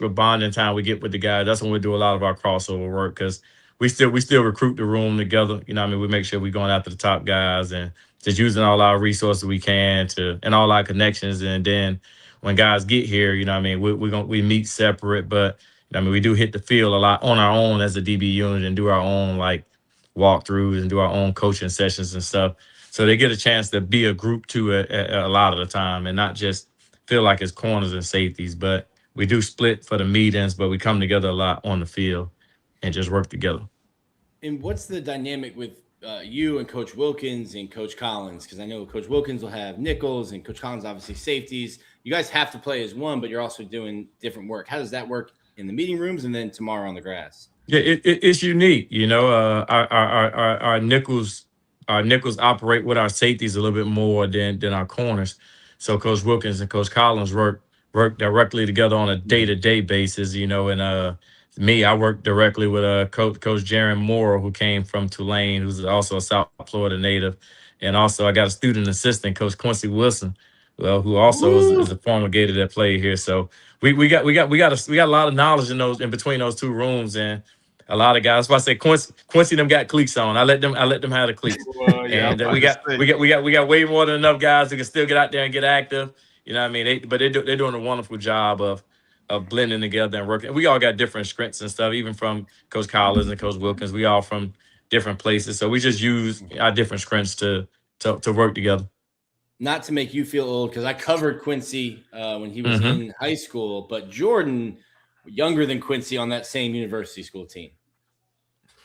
[SPEAKER 9] bonding time we get with the guys. That's when we do a lot of our crossover work, because we still recruit the room together. You know what I mean? We make sure we're going after the top guys and just using all our resources we can and all our connections. And then when guys get here, you know what I mean, we meet separate, but you know what I mean, we do hit the field a lot on our own as a DB unit and do our own like walkthroughs and do our own coaching sessions and stuff. So they get a chance to be a group too a lot of the time, and not just feel like it's corners and safeties. But we do split for the meetings, but we come together a lot on the field and just work together.
[SPEAKER 6] And what's the dynamic with you and Coach Wilkins and Coach Collins? Because I know Coach Wilkins will have nickels and Coach Collins obviously safeties. You guys have to play as one, but you're also doing different work. How does that work in the meeting rooms and then tomorrow on the grass?
[SPEAKER 9] Yeah, it's unique. You know, our nickels operate with our safeties a little bit more than our corners. So Coach Wilkins and Coach Collins work directly together on a day-to-day basis. You know, and I work directly with Coach Jaron Moore, who came from Tulane, who's also a South Florida native, and also I got a student assistant, Coach Quincy Wilson, who also is a former Gator that played here. So we got a lot of knowledge in between those two rooms, and a lot of guys. That's why I say Quincy them got cleats on. I let them have the cleats. And we got way more than enough guys who can still get out there and get active. You know what I mean? They're doing a wonderful job of blending together and working. We all got different strengths and stuff, even from Coach Collins and Coach Wilkins. We all from different places, so we just use our different strengths to work together.
[SPEAKER 6] Not to make you feel old, because I covered Quincy when he was in high school, but Jordan, younger than Quincy on that same university school team.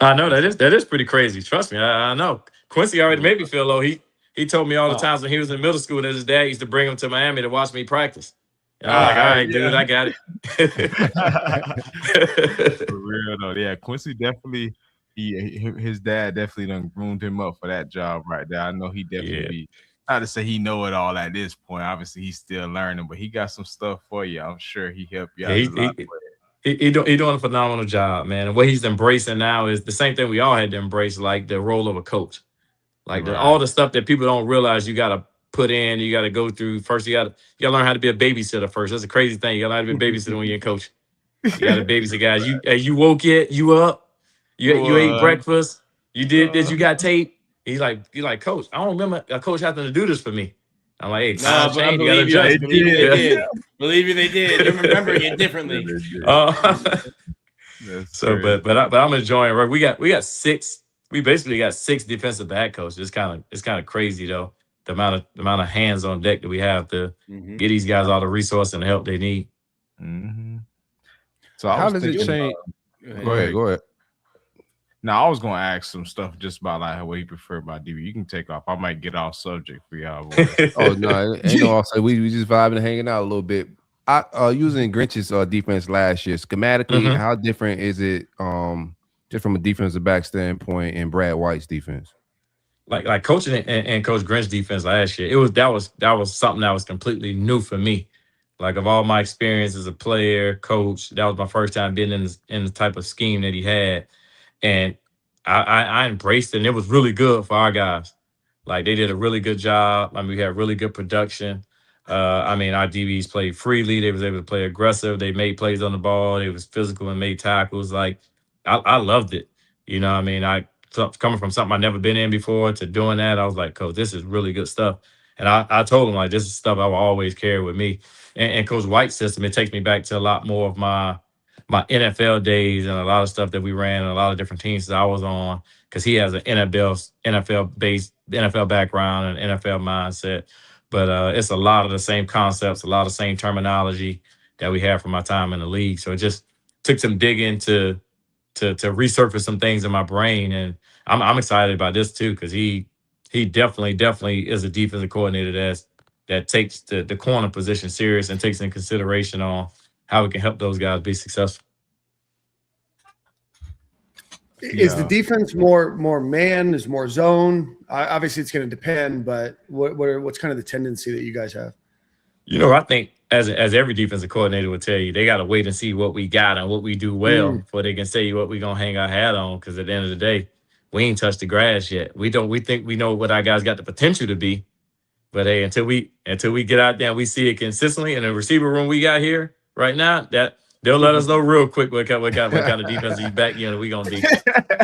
[SPEAKER 9] I know that is pretty crazy. Trust me, I know. Quincy already made me feel old. He told me all the times when he was in middle school that his dad used to bring him to Miami to watch me practice. And I'm like, all right, dude, I got
[SPEAKER 7] it. For real though, yeah. Quincy definitely, his dad definitely done groomed him up for that job right there. I know he definitely be. Not to say he know it all at this point. Obviously, he's still learning, but he got some stuff for you. I'm sure he helped you out a lot.
[SPEAKER 9] He doing a phenomenal job, man. And what he's embracing now is the same thing we all had to embrace, like the role of a coach. Like all the stuff that people don't realize you got to put in, you got to go through. First, you got to learn how to be a babysitter first. That's a crazy thing. You got to learn how to be a babysitter when you're a coach. You got to babysit guys. You woke yet? You up? You ate breakfast? You did this? You got tape? He's like, Coach, I don't remember a coach having to do this for me. I'm like, hey,
[SPEAKER 6] no, but I believe you. They did. Believe you, they did. You're remembering it differently.
[SPEAKER 9] But I'm enjoying work. We got six. We basically got 6 defensive back coaches. It's kind of crazy though. The amount of hands on deck that we have to get these guys all the resource and the help they need.
[SPEAKER 7] Mm-hmm.
[SPEAKER 4] So how does it change? Go ahead.
[SPEAKER 7] Now, I was going to ask some stuff just about like what you prefer about DB. You can take off. I might get off subject for y'all.
[SPEAKER 4] Oh, no. Ain't no offside. We just vibing and hanging out a little bit. Using Grinch's defense last year, schematically, how different is it just from a defensive back standpoint and Brad White's defense?
[SPEAKER 9] Like coaching and Coach Grinch's defense last year, that was something that was completely new for me. Like of all my experience as a player, coach, that was my first time being in the type of scheme that he had. And I embraced it, and it was really good for our guys. Like, they did a really good job. I mean, we had really good production. Our DBs played freely. They was able to play aggressive. They made plays on the ball. They was physical and made tackles. Like, I loved it. You know what I mean? Coming from something I've never been in before to doing that, I was like, Coach, this is really good stuff. And I told him, like, this is stuff I will always carry with me. And Coach White's system, it takes me back to a lot more of my my NFL days and a lot of stuff that we ran and a lot of different teams that I was on, because he has an NFL background and NFL mindset. But it's a lot of the same concepts, a lot of the same terminology that we had from my time in the league. So it just took some digging to resurface some things in my brain, and I'm excited about this too, because he definitely is a defensive coordinator that takes the corner position serious and takes in consideration on how we can help those guys be successful.
[SPEAKER 5] Is the defense more man? Is more zone? Obviously, it's going to depend. But what's kind of the tendency that you guys have?
[SPEAKER 9] I think as every defensive coordinator would tell you, they got to wait and see what we got and what we do well before they can say what we're gonna hang our hat on. Because at the end of the day, we ain't touched the grass yet. We think we know what our guys got the potential to be, but hey, until we get out there and we see it consistently in the receiver room we got here right now, that they'll let us know real quick what kind of defensive back unit we gonna be.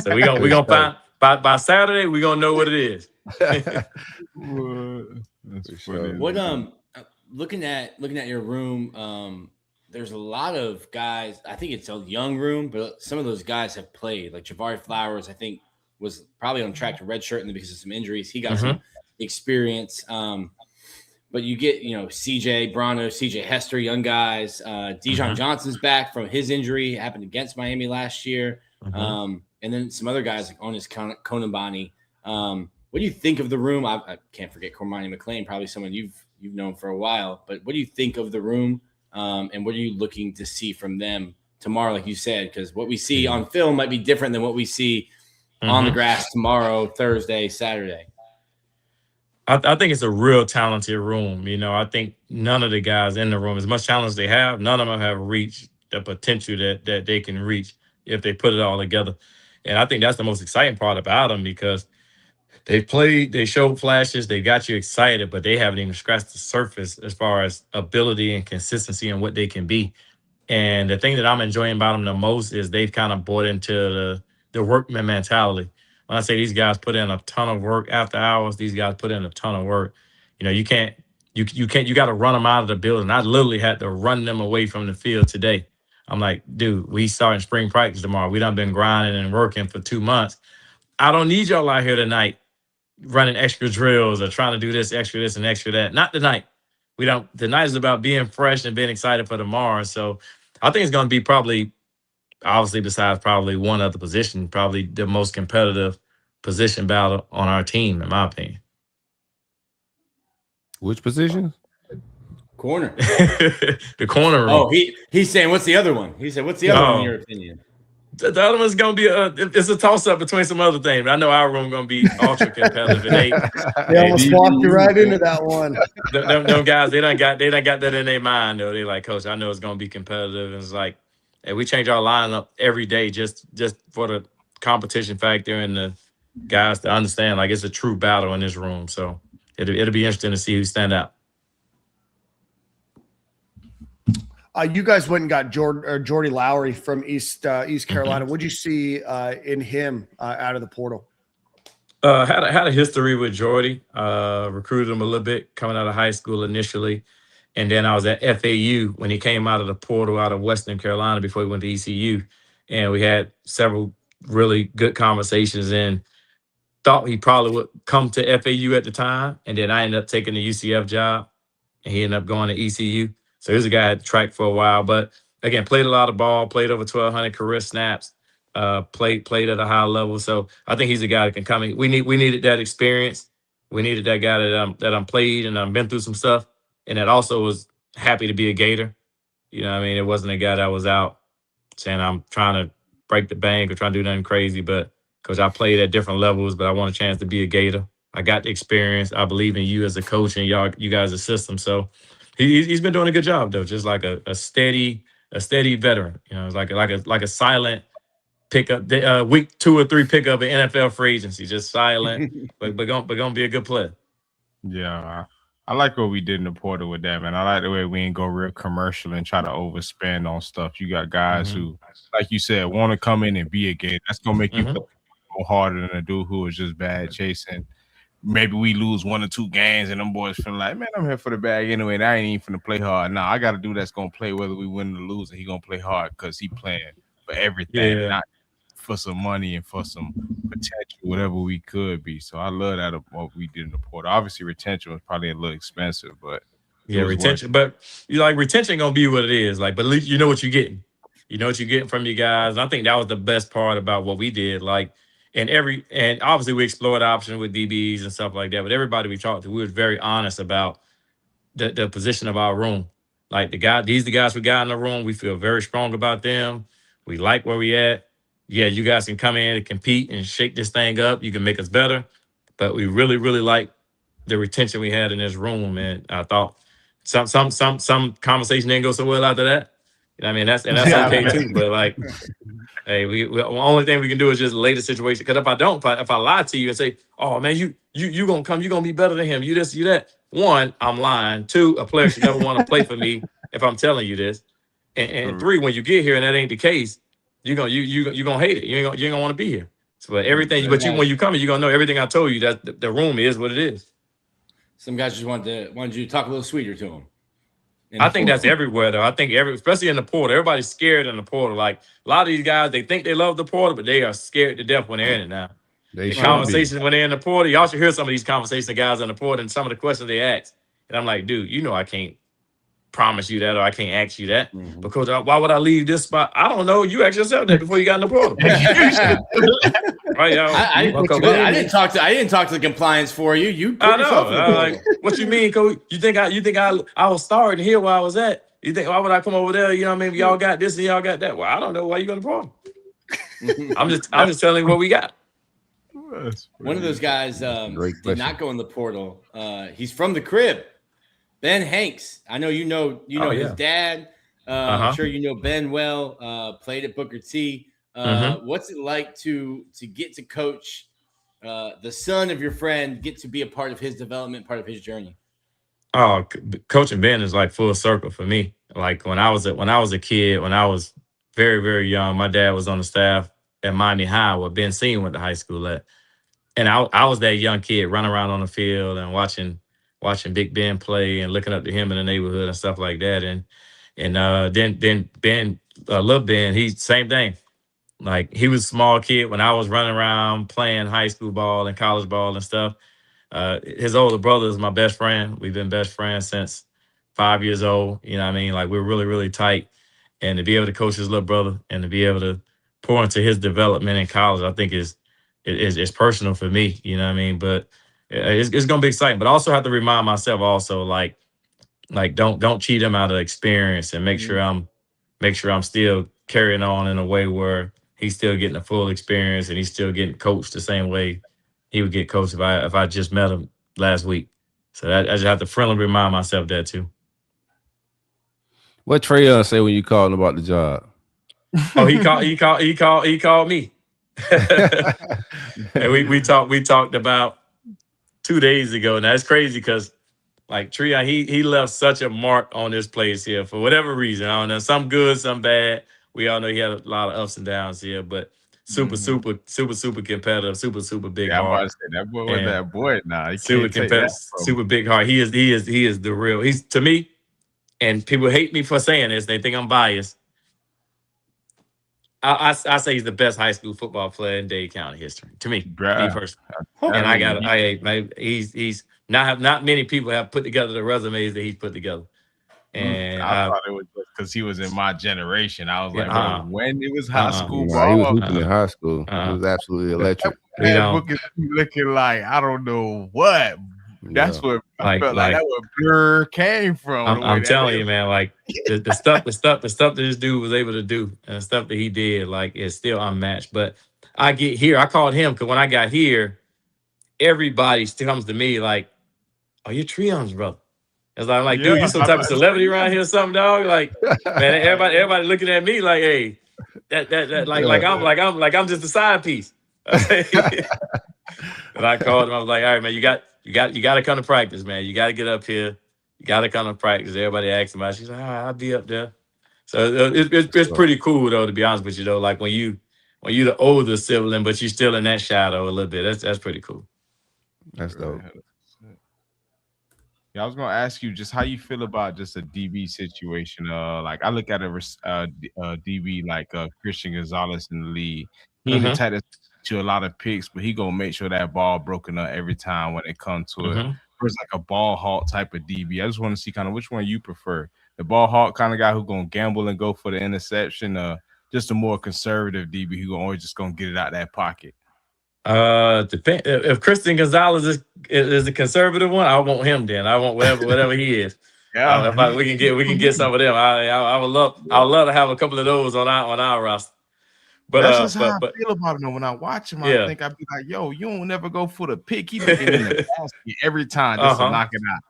[SPEAKER 9] So we gonna find by Saturday we gonna know what it is.
[SPEAKER 7] That's funny.
[SPEAKER 6] What looking at your room, there's a lot of guys. I think it's a young room, but some of those guys have played. Like Jabari Flowers, I think was probably on track to redshirt because of some injuries. He got some experience. But you get, CJ Brano, CJ Hester, young guys. Dijon Johnson's back from his injury. It happened against Miami last year. And then some other guys like Onis Konabani. What do you think of the room? I can't forget Cormani McClain, probably someone you've known for a while. But what do you think of the room? And what are you looking to see from them tomorrow, like you said? Because what we see on film might be different than what we see on the grass tomorrow, Thursday, Saturday.
[SPEAKER 9] I think it's a real talented room. I think none of the guys in the room, as much talent as they have, none of them have reached the potential that they can reach if they put it all together. And I think that's the most exciting part about them, because they played, they showed flashes, they got you excited, but they haven't even scratched the surface as far as ability and consistency and what they can be. And the thing that I'm enjoying about them the most is they've kind of bought into the workman mentality. When I say these guys put in a ton of work after hours, these guys put in a ton of work. You got to run them out of the building. I literally had to run them away from the field today. I'm like, dude, we starting spring practice tomorrow. We done been grinding and working for 2 months. I don't need y'all out here tonight running extra drills or trying to do this, and extra that. Not tonight. Tonight is about being fresh and being excited for tomorrow. So I think it's going to be probably, obviously, besides probably one other position, probably the most competitive position battle on our team, in my opinion.
[SPEAKER 4] Which position?
[SPEAKER 6] Corner.
[SPEAKER 9] The corner room.
[SPEAKER 6] Oh, he's saying, what's the other one? He said, what's the other one in your opinion?
[SPEAKER 9] The other one's going to be it's a toss-up between some other things. But I know our room going to be ultra competitive.
[SPEAKER 5] They almost walked you right into that one.
[SPEAKER 9] Them guys, they done got that in their mind, though. They like, Coach, I know it's going to be competitive. And it's like, hey, we change our lineup every day just for the competition factor and the guys to understand, like, it's a true battle in this room. So it'll be interesting to see who stand out.
[SPEAKER 5] You guys went and got Jordy Lowry from East Carolina. What'd you see in him out of the portal?
[SPEAKER 9] Had a history with Jordy. Recruited him a little bit coming out of high school initially. And then I was at FAU when he came out of the portal out of Western Carolina before he went to ECU. And we had several really good conversations and thought he probably would come to FAU at the time. And then I ended up taking the UCF job and he ended up going to ECU. So he was a guy at track for a while. But again, played a lot of ball, played over 1,200 career snaps, played at a high level. So I think he's a guy that can come in. We needed that experience. We needed that guy that played and been through some stuff. And that also was happy to be a Gator. You know what I mean? It wasn't a guy that was out saying, I'm trying to break the bank or trying to do nothing crazy. But because I played at different levels, but I want a chance to be a Gator. I got the experience. I believe in you as a coach and you guys as system. So he's been doing a good job, though. Just like a steady veteran. It's like a silent pickup, week 2 or 3 pickup in NFL free agency. Just silent, but gonna be a good player.
[SPEAKER 7] Yeah, I like what we did in the portal with that, man. I like the way we ain't go real commercial and try to overspend on stuff. You got guys who, like you said, want to come in and be a Gator. That's gonna make you play more harder than a dude who is just bad chasing maybe we lose 1 or 2 games and them boys feeling like, man, I'm here for the bag anyway. And I ain't even finna play hard. Nah, I got a dude that's gonna play whether we win or lose, and he gonna play hard because he playing for everything, not for some money and for some potential, whatever we could be. So I love that of what we did in the portal. Obviously, retention was probably a little expensive, but
[SPEAKER 9] retention. But retention gonna be what it is. Like, but at least you know what you're getting. You know what you're getting from you guys. And I think that was the best part about what we did. Like, and obviously we explored options with DBs and stuff like that. But everybody we talked to, we was very honest about the position of our room. Like the guys we got in the room, we feel very strong about them. We like where we at. Yeah, you guys can come in and compete and shake this thing up. You can make us better. But we really, really like the retention we had in this room. And I thought some conversation didn't go so well after that. You know what I mean? That's okay too. But like, hey, we the only thing we can do is just lay the situation. Because if I lie to you and say, oh man, you gonna come, you gonna be better than him. You this, you that. 1, I'm lying. 2, a player should never want to play for me if I'm telling you this. And 3, when you get here and that ain't the case, you're gonna hate it. You ain't gonna want to be here. So but everything, when you come in, you're gonna know everything I told you. That the room is what it is.
[SPEAKER 6] Some guys just wanted you to talk a little sweeter to them.
[SPEAKER 9] I think that's everywhere though. I think especially in the portal, everybody's scared in the portal. Like a lot of these guys, they think they love the portal, but they are scared to death when they're in it now. The conversations when they're in the portal, y'all should hear some of these conversations, the guys in the portal, and some of the questions they ask. And I'm like, dude, you know I can't promise you that, or I can't ask you that because why would I leave this spot? I don't know. You asked yourself that before you got in the portal. Right, y'all.
[SPEAKER 6] I didn't talk to the compliance for you.
[SPEAKER 9] I know. Like, what you mean, Coach? You think I was starting here where I was at? You think why would I come over there? You know what I mean? Y'all got this and y'all got that. Well, I don't know why you got the portal. I'm just telling you what we got.
[SPEAKER 6] One of those guys did not go in the portal. He's from the crib. Ben Hanks. I know you know his dad. I'm sure you know Ben well. Played at Booker T. What's it like to get to coach the son of your friend, get to be a part of his development, part of his journey?
[SPEAKER 9] Oh, coaching Ben is like full circle for me. Like when I was a kid, when I was very, very young, my dad was on the staff at Miami High, where Ben Senior went to high school at. And I was that young kid running around on the field and watching Big Ben play and looking up to him in the neighborhood and stuff like that. And then Ben, little Ben, he's same thing. Like he was a small kid when I was running around playing high school ball and college ball and stuff. His older brother is my best friend. We've been best friends since 5 years old. You know what I mean? Like we're really, really tight. And to be able to coach his little brother and to be able to pour into his development in college, I think is personal for me. You know what I mean? But it's gonna be exciting. But I also have to remind myself also like don't cheat him out of experience and make sure I'm still carrying on in a way where he's still getting a full experience and he's still getting coached the same way he would get coached if I just met him last week. So I just have to friendly remind myself that too.
[SPEAKER 4] What Trayon say when you called him about the job?
[SPEAKER 9] Oh, he called me. And we talked about 2 days ago, and that's crazy because like Trayon, he left such a mark on this place here for whatever reason. I don't know, some good, some bad. We all know he had a lot of ups and downs here, but super competitive, super big heart.
[SPEAKER 7] I was about to say that boy was that boy. Nah, he
[SPEAKER 9] super competitive, super big heart. He is the real. He's to me, and people hate me for saying this. They think I'm biased. I say he's the best high school football player in Dade County history. To me, me personally. And he's not many people have put together the resumes that he's put together. And
[SPEAKER 7] I thought it was just because he was in my generation. I was like, bro, when it was high school ball,
[SPEAKER 4] he was hooping in high school. It was absolutely electric.
[SPEAKER 7] That book is looking like I don't know what. That's what I felt like that where Blur came from.
[SPEAKER 9] I'm telling you, man, like the stuff that this dude was able to do and the stuff that he did, like it's still unmatched. But I get here, I called him because when I got here, everybody still comes to me like, "Oh, you're Treyon's brother." It's like, dude, you some type of celebrity around here or something, dog? Like, man, everybody looking at me like, hey, I'm just a side piece. And I called him. I was like, all right, man, you got to come to practice, man. You got to get up here. You got to come to practice. Everybody asked him about it. She's like, all right, I'll be up there. So it's pretty cool though, to be honest with you though. Like when you're the older sibling, but you're still in that shadow a little bit. That's pretty cool.
[SPEAKER 4] That's dope.
[SPEAKER 7] Yeah, I was gonna ask you just how you feel about just a DB situation. Like I look at DB like Christian Gonzalez in the league. He ain't the type that's to a lot of picks, but he gonna make sure that ball broken up every time when it comes to it. Versus like a ball hawk type of DB. I just want to see kind of which one you prefer. The ball hawk kind of guy who gonna gamble and go for the interception, just a more conservative DB who always just gonna get it out that pocket.
[SPEAKER 9] Depend if Christian Gonzalez is the conservative one, I want him. Then I want whatever he is.
[SPEAKER 7] Yeah,
[SPEAKER 9] we can get some of them. I would love to have a couple of those on our roster. But
[SPEAKER 7] that's just how I feel about him. When I watch him, I think I'd be like, "Yo, you don't never go for the pick. He looking in the basket every time just to knock it out."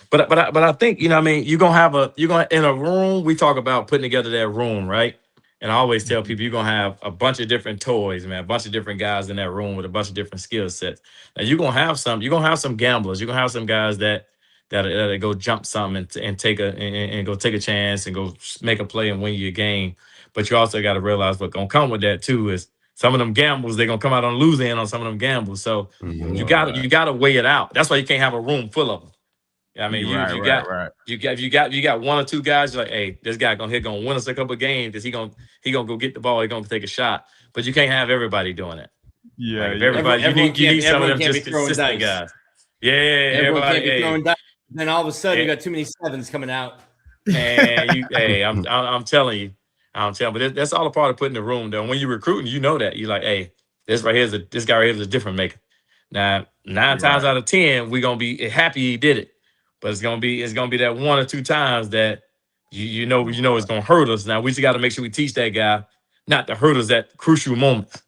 [SPEAKER 9] But I think I mean you're gonna in a room. We talk about putting together that room, right? And I always tell people you're gonna have a bunch of different toys, man, a bunch of different guys in that room with a bunch of different skill sets. And you're gonna have some gamblers. You're gonna have some guys that go jump something and go take a chance and go make a play and win you a game. But you also got to realize what's gonna come with that too is some of them gambles, they're gonna come out on the losing end on some of them gambles. So you gotta weigh it out. That's why you can't have a room full of them. I mean, you got one or two guys. You're like, hey, this guy gonna win us a couple of games because he gonna go get the ball. He gonna take a shot. But you can't have everybody doing it.
[SPEAKER 6] Yeah,
[SPEAKER 9] like everybody. You need some of them just consistent guys. Yeah, everybody.
[SPEAKER 6] Can't be throwing dice. Then all of a sudden, you got too many sevens coming out.
[SPEAKER 9] And I'm telling you. But that's all a part of putting the room though. When you're recruiting, you know that you're like, hey, this guy right here is a different maker. Now, 9 times out of 10, we're gonna be happy he did it. But it's gonna be that 1 or 2 times that you know it's gonna hurt us. Now we just got to make sure we teach that guy not to hurt us at crucial moments.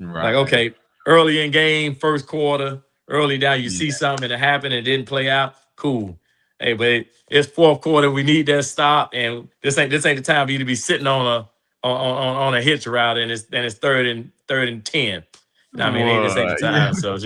[SPEAKER 7] Right.
[SPEAKER 9] Like okay, early in game, first quarter, early down, you see something that happened and didn't play out. Cool. Hey, but it's fourth quarter. We need that stop, and this ain't the time for you to be sitting on a hitch route, and it's third and 10. I mean, this ain't the time. So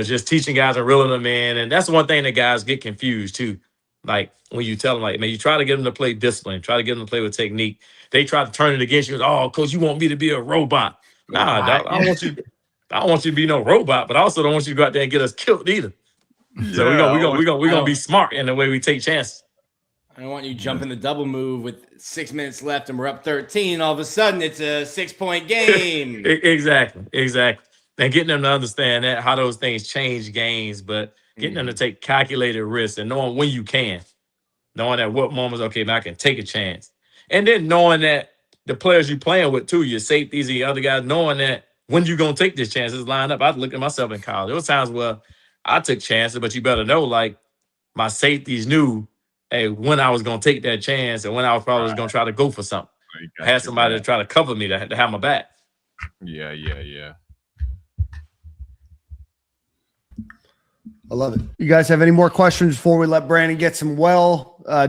[SPEAKER 9] just teaching guys and reeling them in. And that's one thing that guys get confused too. Like when you tell them, like, man, you try to get them to play discipline, try to get them to play with technique. They try to turn it against you. Oh, coach, you want me to be a robot. Nah, I don't want you to be no robot, but I also don't want you to go out there and get us killed either. So we're gonna be smart in the way we take chances.
[SPEAKER 6] I don't want you jumping the double move with 6 minutes left and we're up 13. All of a sudden, it's a 6-point game.
[SPEAKER 9] Exactly. And getting them to understand that how those things change games, but getting them to take calculated risks and knowing when you can, knowing at what moments, okay, man, I can take a chance. And then knowing that the players you're playing with too, your safeties and your other guys, knowing that when you're going to take this chance, it's lined up. I looked at myself in college. There was times where I took chances, but you better know, like, my safeties knew, hey, when I was going to take that chance and when I was probably going to try to go for something. I had somebody to try to cover me to have my back.
[SPEAKER 7] Yeah.
[SPEAKER 5] I love it. You guys have any more questions before we let Brandon get some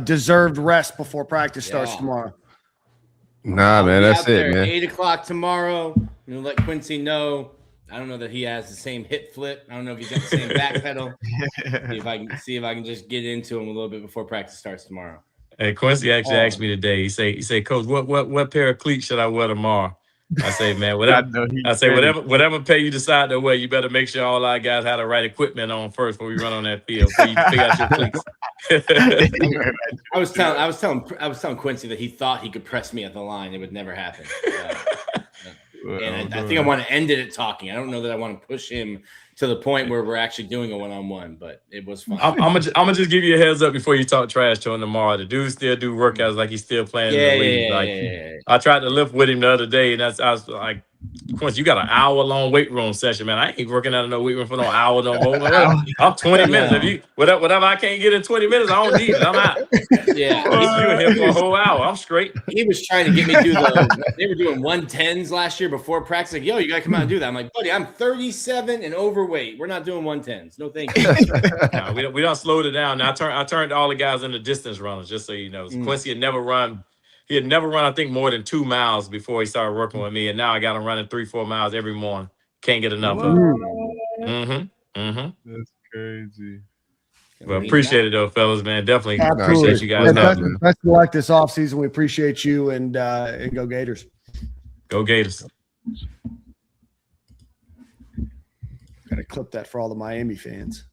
[SPEAKER 5] deserved rest before practice starts tomorrow?
[SPEAKER 4] Nah, man, that's it, man.
[SPEAKER 6] 8:00 tomorrow. I'm gonna let Quincy know. I don't know that he has the same hip flip. I don't know if he's got the same back pedal. See if I can just get into him a little bit before practice starts tomorrow.
[SPEAKER 9] Hey, Quincy actually asked me today. He say, Coach, what pair of cleats should I wear tomorrow? I say, man, whatever pair you decide to wear, you better make sure all our guys have the right equipment on first before we run on that field. So you pick out your cleats.
[SPEAKER 6] I was telling Quincy that he thought he could press me at the line. It would never happen. And I think I want to end it at talking. I don't know that I want to push him to the point where we're actually doing a one-on-one, but it was fun.
[SPEAKER 9] I'm gonna just give you a heads up before you talk trash to him tomorrow. The dude still do workouts like he's still playing in the league. I tried to lift with him the other day, and I was like, Quincy, you got an hour-long weight room session, man. I ain't working out in no weight room for no hour no more. I'm 20 minutes. If you whatever I can't get in 20 minutes, I don't need it. I'm out.
[SPEAKER 6] Yeah,
[SPEAKER 9] you were here for a whole hour. I'm straight.
[SPEAKER 6] He was trying to get me to do they were doing 110s last year before practice. Like, yo, you gotta come out and do that. I'm like, buddy, I'm 37 and overweight. We're not doing 110s. No, thank you.
[SPEAKER 9] No, we don't slowed it down. Now I turned all the guys into distance runners, just so you know. Quincy had never run. He had never run, I think, more than 2 miles before he started working with me, and now I got him running 3-4 miles every morning. Can't get enough of it.
[SPEAKER 7] That's crazy.
[SPEAKER 9] Well, appreciate it though, fellas, man. Definitely appreciate you guys.
[SPEAKER 5] Best of luck this offseason. We appreciate you, and go Gators.
[SPEAKER 9] Go Gators.
[SPEAKER 5] Gotta clip that for all the Miami fans.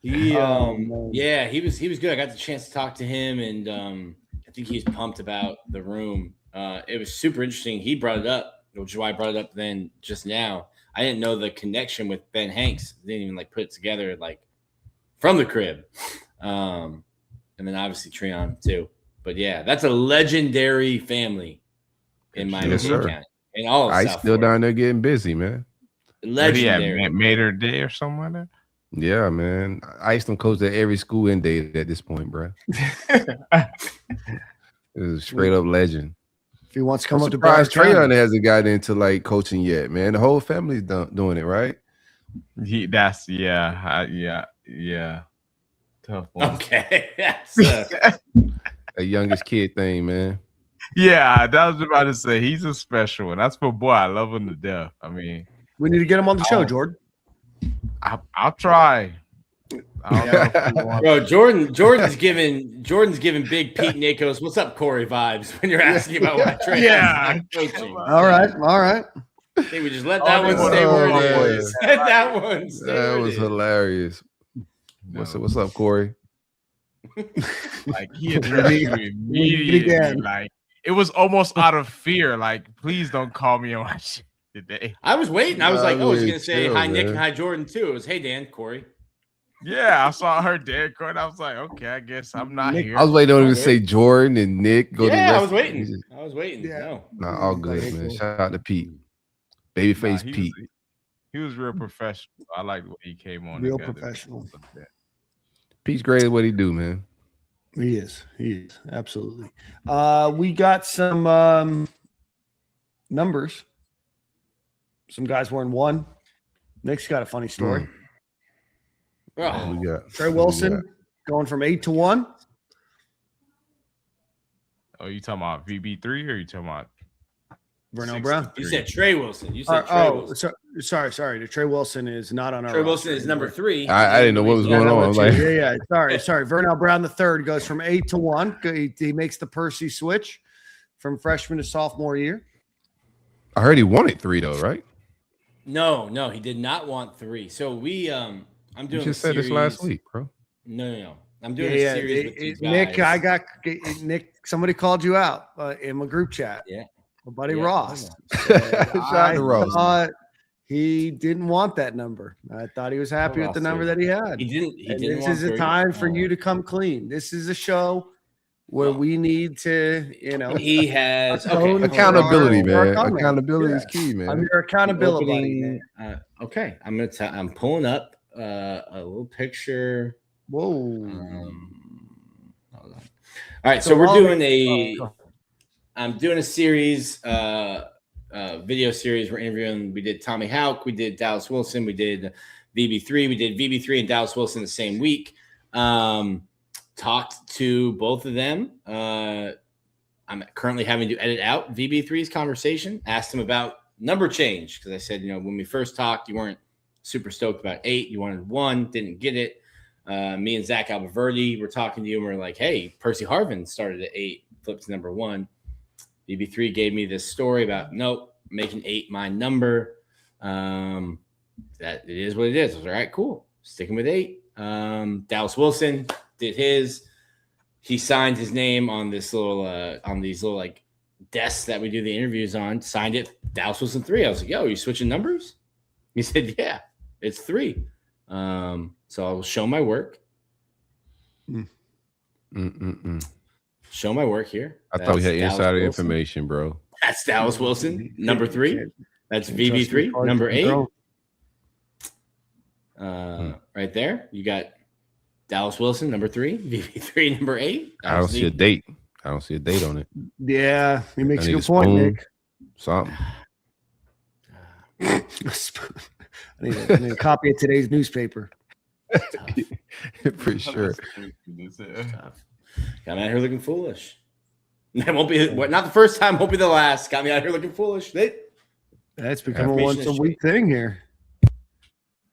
[SPEAKER 6] He
[SPEAKER 5] man.
[SPEAKER 6] yeah, he was good. I got the chance to talk to him, and I think he's pumped about the room. It was super interesting. He brought it up, which is why I brought it up then just now. I didn't know the connection with Ben Hanks. Didn't even like put it together like from the crib. And then obviously Treon too. But yeah, that's a legendary family in Miami County. And all of
[SPEAKER 4] I
[SPEAKER 6] South
[SPEAKER 4] still
[SPEAKER 6] Florida.
[SPEAKER 4] down there getting busy, man.
[SPEAKER 6] Legendary.
[SPEAKER 7] Mater Day or something like that.
[SPEAKER 4] Yeah, man. I used to coach at every school in Dade at this point, bro. It was a straight up legend.
[SPEAKER 5] If he wants to come
[SPEAKER 4] I'm
[SPEAKER 5] up to
[SPEAKER 4] surprised
[SPEAKER 5] Broward County.
[SPEAKER 4] Treon hasn't got into like coaching yet, man. The whole family's doing it, right?
[SPEAKER 7] Yeah. Tough one.
[SPEAKER 6] Okay. That's
[SPEAKER 4] A youngest kid thing, man.
[SPEAKER 7] Yeah, that was about to say he's a special one. That's my boy. I love him to death. I mean,
[SPEAKER 5] We need to get him on the show, Jordan.
[SPEAKER 7] I'll try. I don't know if you want-
[SPEAKER 6] Bro, Jordan's giving big Pete Nakos, what's up, Corey vibes when you're asking about why Trey
[SPEAKER 7] Yeah.
[SPEAKER 6] coaching.
[SPEAKER 5] All right.
[SPEAKER 6] I think we just let that one stay where it is. Let that one stay
[SPEAKER 4] That
[SPEAKER 6] where
[SPEAKER 4] was
[SPEAKER 6] it is.
[SPEAKER 4] hilarious. What's up, Corey?
[SPEAKER 7] Like he addressed you immediately. Like it was almost out of fear. Like, please don't call me on my shit today.
[SPEAKER 6] I was waiting. I was like, oh, he's
[SPEAKER 4] Really
[SPEAKER 6] gonna say
[SPEAKER 4] chill,
[SPEAKER 6] hi, Nick,
[SPEAKER 4] man.
[SPEAKER 6] and hi, Jordan too. It was hey, Dan, Corey.
[SPEAKER 7] Yeah, I saw her dead court. I was like, okay, I guess I'm not here.
[SPEAKER 4] I was waiting on him to say Jordan and Nick.
[SPEAKER 6] I was waiting.
[SPEAKER 5] Yeah.
[SPEAKER 6] No.
[SPEAKER 4] Nah, all good, man. Shout out to Pete. Babyface Pete.
[SPEAKER 7] He was real professional. I like the way he came on.
[SPEAKER 5] Real
[SPEAKER 7] together.
[SPEAKER 5] professional.
[SPEAKER 4] Pete's great at what he do, man.
[SPEAKER 5] He is. Absolutely. We got some numbers. Some guys wearing 1. Nick's got a funny story.
[SPEAKER 6] Oh,
[SPEAKER 4] We got
[SPEAKER 5] Trey Wilson going from 8 to 1.
[SPEAKER 7] Oh, you talking about VB3 or you talking about
[SPEAKER 5] Vernell Brown.
[SPEAKER 6] you said Trey Wilson. You said Trey Wilson.
[SPEAKER 5] Sorry. The Trey Wilson is not on our
[SPEAKER 6] Trey
[SPEAKER 5] roster
[SPEAKER 6] Wilson is number 3.
[SPEAKER 4] I didn't know what was going on. I was like,
[SPEAKER 5] Sorry. Vernell Brown the third goes from 8 to 1. He makes the Percy switch from freshman to sophomore year.
[SPEAKER 4] I heard he wanted 3 though, right?
[SPEAKER 6] No, he did not want 3. So we I'm doing
[SPEAKER 4] You just
[SPEAKER 6] a
[SPEAKER 4] said this last
[SPEAKER 6] series-
[SPEAKER 4] week, bro.
[SPEAKER 6] No. I'm doing a series with these
[SPEAKER 5] Nick,
[SPEAKER 6] guys.
[SPEAKER 5] Nick. Somebody called you out in my group chat.
[SPEAKER 6] Yeah.
[SPEAKER 5] My buddy
[SPEAKER 6] Yeah,
[SPEAKER 5] Ross.
[SPEAKER 4] Shout out to Ross.
[SPEAKER 5] Thought he didn't want that number. I thought he was happy with the number that he had.
[SPEAKER 6] He didn't.
[SPEAKER 5] And
[SPEAKER 6] didn't
[SPEAKER 5] this
[SPEAKER 6] want
[SPEAKER 5] is a
[SPEAKER 6] 3.
[SPEAKER 5] time for you to come clean. This is a show where we need to,
[SPEAKER 6] He has
[SPEAKER 5] atone for
[SPEAKER 4] Accountability,
[SPEAKER 5] our
[SPEAKER 4] man.
[SPEAKER 5] comments.
[SPEAKER 4] Accountability
[SPEAKER 5] Yeah.
[SPEAKER 4] is key, man.
[SPEAKER 5] I'm your accountability buddy,
[SPEAKER 6] Opening,
[SPEAKER 5] man.
[SPEAKER 6] okay, I'm pulling up a little picture.
[SPEAKER 5] Whoa.
[SPEAKER 6] Hold on. All right, so we're doing I'm doing a series, video series. We're interviewing. We did Tommy Houck, we did Dallas Wilson, we did VB3, we did VB3 and Dallas Wilson the same week. Talked to both of them. I'm currently having to edit out VB3's conversation. Asked him about number change because I said, when we first talked, you weren't super stoked about 8. You wanted 1, didn't get it. Me and Zach Alberverdi were talking to you, and we're like, hey, Percy Harvin started at 8, flipped to number 1. VB3 gave me this story about, nope, making 8 my number. That it is what it is. I was like, all right, cool. Sticking with 8. Dallas Wilson did his. He signed his name on this little on these little like desks that we do the interviews on. Signed it Dallas Wilson 3. I was like, yo, are you switching numbers? He said, yeah, it's 3. So I'll show my work. Show my work here.
[SPEAKER 4] I thought we had
[SPEAKER 6] Dallas
[SPEAKER 4] insider
[SPEAKER 6] Wilson.
[SPEAKER 4] information, bro.
[SPEAKER 6] That's Dallas Wilson, number 3. That's VB3, number 8. Right there. You got Dallas Wilson, number 3. VB3, number 8.
[SPEAKER 4] I don't see a date. I don't see a date on it.
[SPEAKER 5] Yeah, he makes
[SPEAKER 4] I
[SPEAKER 5] a
[SPEAKER 4] need
[SPEAKER 5] good point,
[SPEAKER 4] spoon,
[SPEAKER 5] Nick.
[SPEAKER 4] Something.
[SPEAKER 5] I need a copy of today's newspaper.
[SPEAKER 4] For sure.
[SPEAKER 6] Got me out here looking foolish. That won't be not the first time, won't be the last. Got me out here looking foolish.
[SPEAKER 5] That's become a once a week thing here.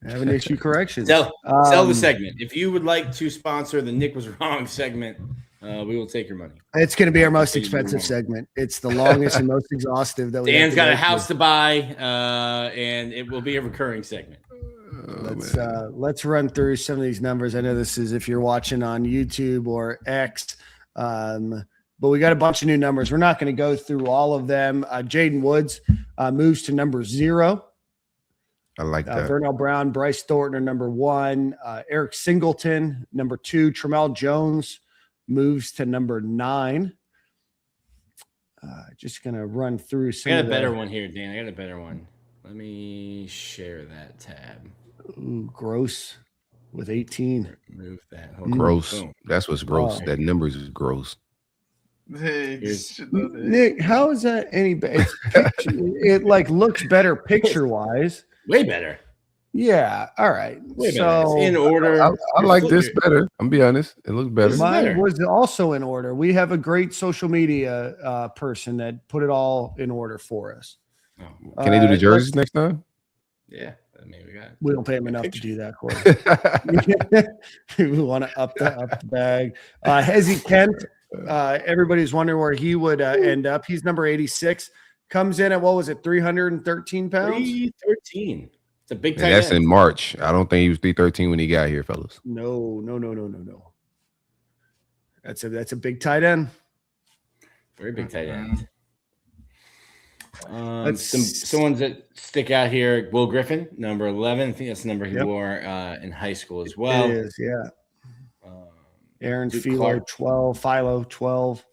[SPEAKER 5] Having issue corrections.
[SPEAKER 6] Sell the segment. If you would like to sponsor the Nick Was Wrong segment, we will take your money.
[SPEAKER 5] It's going to be our most expensive segment. It's the longest and most exhaustive that we.
[SPEAKER 6] Dan's got a house to buy, and it will be a recurring segment.
[SPEAKER 5] Let's run through some of these numbers. I know this is if you're watching on YouTube or X, but we got a bunch of new numbers. We're not going to go through all of them. Jaden Woods moves to number 0.
[SPEAKER 4] I like that.
[SPEAKER 5] Vernell Brown, Bryce Thornton are number 1. Eric Singleton, number 2. Tramel Jones moves to number 9. Just going to run through some.
[SPEAKER 6] I got a better one here, Dan. I got a better one. Let me share that tab.
[SPEAKER 5] Ooh, gross with 18.
[SPEAKER 6] Move that.
[SPEAKER 4] Gross. Boom. That's what's gross. That numbers is gross.
[SPEAKER 5] Hey, Nick, how is that any better? It like looks better picture wise.
[SPEAKER 6] Way better.
[SPEAKER 5] Yeah. All right.
[SPEAKER 6] Way better. It's in order.
[SPEAKER 4] I like this better. I'm be honest. It looks better.
[SPEAKER 5] Mine was also in order. We have a great social media person that put it all in order for us.
[SPEAKER 4] Can they do the jerseys next time?
[SPEAKER 6] Yeah. I mean,
[SPEAKER 5] we don't pay him enough to do that, Corey. We want to up the bag. Hezzy Kent, everybody's wondering where he would end up. He's number 86. Comes in at, what was it, 313 pounds?
[SPEAKER 6] 313. It's a big tight
[SPEAKER 4] end. That's in March. I don't think he was 313 when he got here, fellas.
[SPEAKER 5] No. That's a big tight end.
[SPEAKER 6] Very big tight end. Some ones that stick out here. Will Griffin, number 11. I think that's the number he wore in high school as well.
[SPEAKER 5] It is, yeah. Aaron Philo, 12. Philo, 12.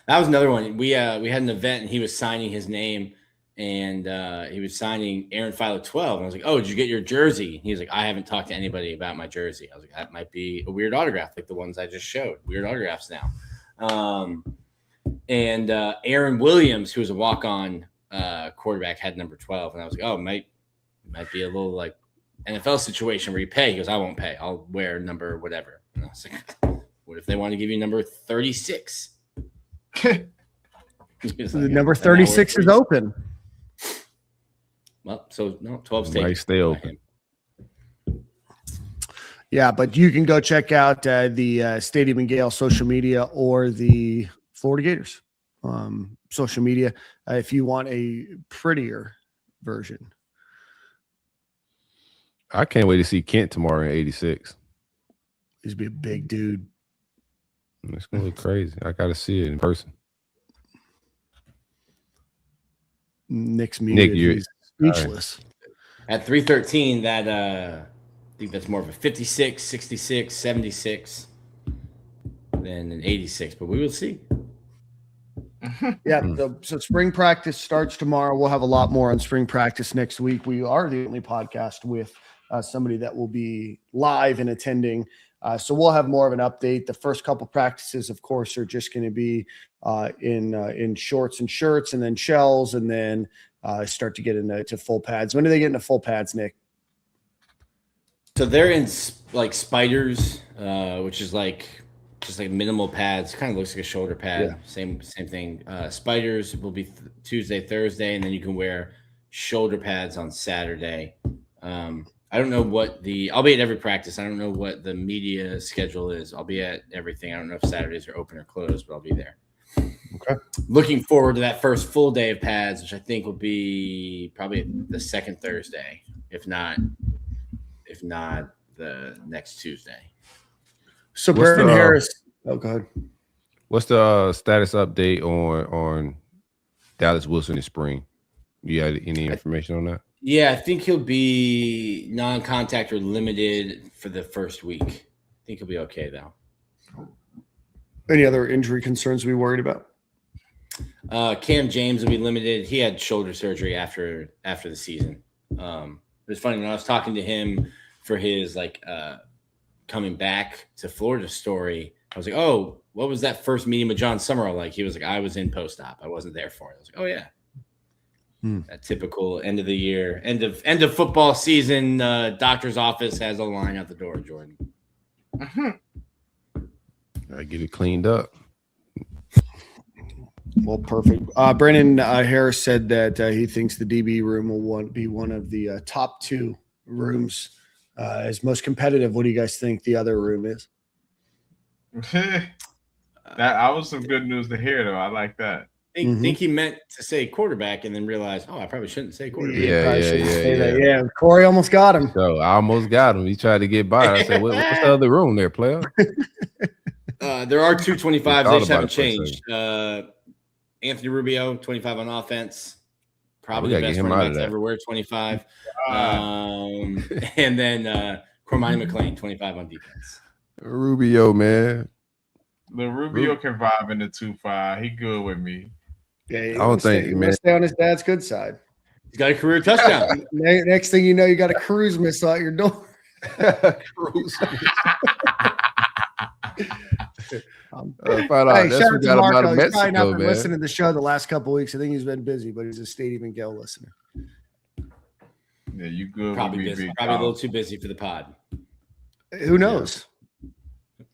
[SPEAKER 6] That was another one. We had an event and he was signing his name, and he was signing Aaron Philo 12. And I was like, "Oh, did you get your jersey?" And he was like, "I haven't talked to anybody about my jersey." I was like, "That might be a weird autograph, like the ones I just showed. Weird autographs now." And Aaron Williams, who was a walk-on quarterback, had number 12. And I was like, "Oh, it might be a little like NFL situation where you pay." He goes, "I won't pay. I'll wear number whatever." And I was like, "What if they want to give you number 36?"
[SPEAKER 5] The number 36 is open.
[SPEAKER 6] Well, so no, 12 stays.
[SPEAKER 4] Might stay open.
[SPEAKER 5] Yeah, but you can go check out the Stadium and Gale social media or the Florida Gators social media if you want a prettier version.
[SPEAKER 4] I can't wait to see Kent tomorrow in 86.
[SPEAKER 5] He's be a big dude.
[SPEAKER 4] It's gonna look crazy. I gotta see it in person.
[SPEAKER 5] Nick's muted.
[SPEAKER 4] Nick, you're
[SPEAKER 5] speechless.
[SPEAKER 6] At 313, that I think that's more of a 56, 66, 76 than an 86, but we will see.
[SPEAKER 5] Yeah, so spring practice starts tomorrow. We'll have a lot more on spring practice next week. We are the only podcast with somebody that will be live and attending. So we'll have more of an update. The first couple practices, of course, are just going to be in shorts and shirts, and then shells, and then start to get into full pads. When do they get into full pads, Nick?
[SPEAKER 6] So they're in like spiders, which is like just like minimal pads. Kind of looks like a shoulder pad. Yeah. Same thing. Spiders will be Tuesday, Thursday, and then you can wear shoulder pads on Saturday. I don't know I'll be at every practice. I don't know what the media schedule is. I'll be at everything. I don't know if Saturdays are open or closed, but I'll be there.
[SPEAKER 5] Okay.
[SPEAKER 6] Looking forward to that first full day of pads, which I think will be probably the second Thursday, if not the next Tuesday.
[SPEAKER 5] So Brandon Harris. Oh, go ahead.
[SPEAKER 4] What's the status update on Dallas Wilson in spring? Do you have any information on that?
[SPEAKER 6] Yeah, I think he'll be non-contact or limited for the first week. I think he'll be okay, though.
[SPEAKER 5] Any other injury concerns to be worried about?
[SPEAKER 6] Cam James will be limited. He had shoulder surgery after the season. It was funny when I was talking to him for his coming back to Florida story. I was like, "Oh, what was that first meeting with John Summerall like?" He was like, "I was in post-op. I wasn't there for it." I was like, "Oh yeah." That typical end of the year, end of football season. Doctor's office has a line out the door, Jordan.
[SPEAKER 4] I get it cleaned up.
[SPEAKER 5] Well, perfect. Brandon Harris said that he thinks the DB room will be one of the top 2 rooms as most competitive. What do you guys think the other room is?
[SPEAKER 7] That was some good news to hear, though. I like that.
[SPEAKER 6] Think he meant to say quarterback and then realized, I probably shouldn't say quarterback.
[SPEAKER 5] Yeah. Corey almost got him.
[SPEAKER 4] So I almost got him. He tried to get by. I said, what's the other room there, player?
[SPEAKER 6] There are 225s. They just haven't changed. Anthony Rubio, 25 on offense. Probably the best running backs everywhere, 25. And then Cormani McClain, 25 on defense.
[SPEAKER 4] Rubio, man.
[SPEAKER 7] The Rubio can vibe in the 2-5. He good with me.
[SPEAKER 5] Yeah,
[SPEAKER 4] I don't think, man.
[SPEAKER 5] Stay on his dad's good side.
[SPEAKER 6] He's got a career touchdown.
[SPEAKER 5] Next thing you know, you got a cruise missile out your door.
[SPEAKER 4] Cruise.
[SPEAKER 5] Shout out to Marco. He's probably not been listening to the show the last couple of weeks. I think he's been busy, but he's a Stadium and Gale listener.
[SPEAKER 7] Yeah, you good.
[SPEAKER 6] Probably busy. Probably a little too busy for the pod.
[SPEAKER 5] Who knows?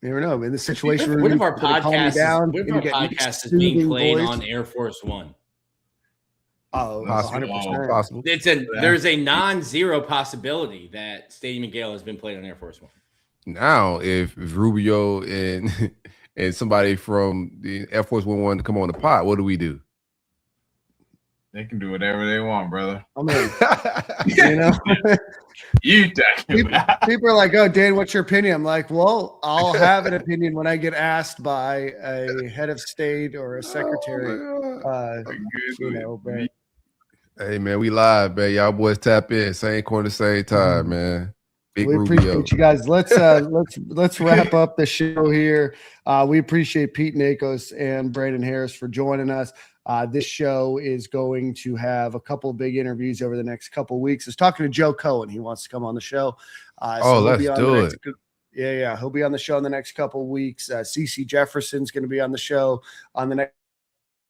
[SPEAKER 5] You never know. In the situation,
[SPEAKER 6] what if our podcast is being played on Air Force One?
[SPEAKER 5] Oh, 100%.
[SPEAKER 4] Possible.
[SPEAKER 6] There's a non-zero possibility that Stadium and Gale has been played on Air Force One.
[SPEAKER 4] Now, if Rubio and somebody from the Air Force One wanted to come on the pod, what do we do?
[SPEAKER 7] They can do whatever they want, brother.
[SPEAKER 5] I mean, you know, people are like, "Oh, Dan, what's your opinion?" I'm like, "Well, I'll have an opinion when I get asked by a head of state or a secretary." You know, but
[SPEAKER 4] hey, man, we live, man. Y'all boys tap in, same corner, same time, man.
[SPEAKER 5] We appreciate you guys. Let's wrap up the show here. We appreciate Pete Nakos and Brandon Harris for joining us. This show is going to have a couple of big interviews over the next couple of weeks. I was talking to Joe Cohen. He wants to come on the show.
[SPEAKER 4] Let's do it.
[SPEAKER 5] Yeah. He'll be on the show in the next couple of weeks. CeCe Jefferson's going to be on the show on the next.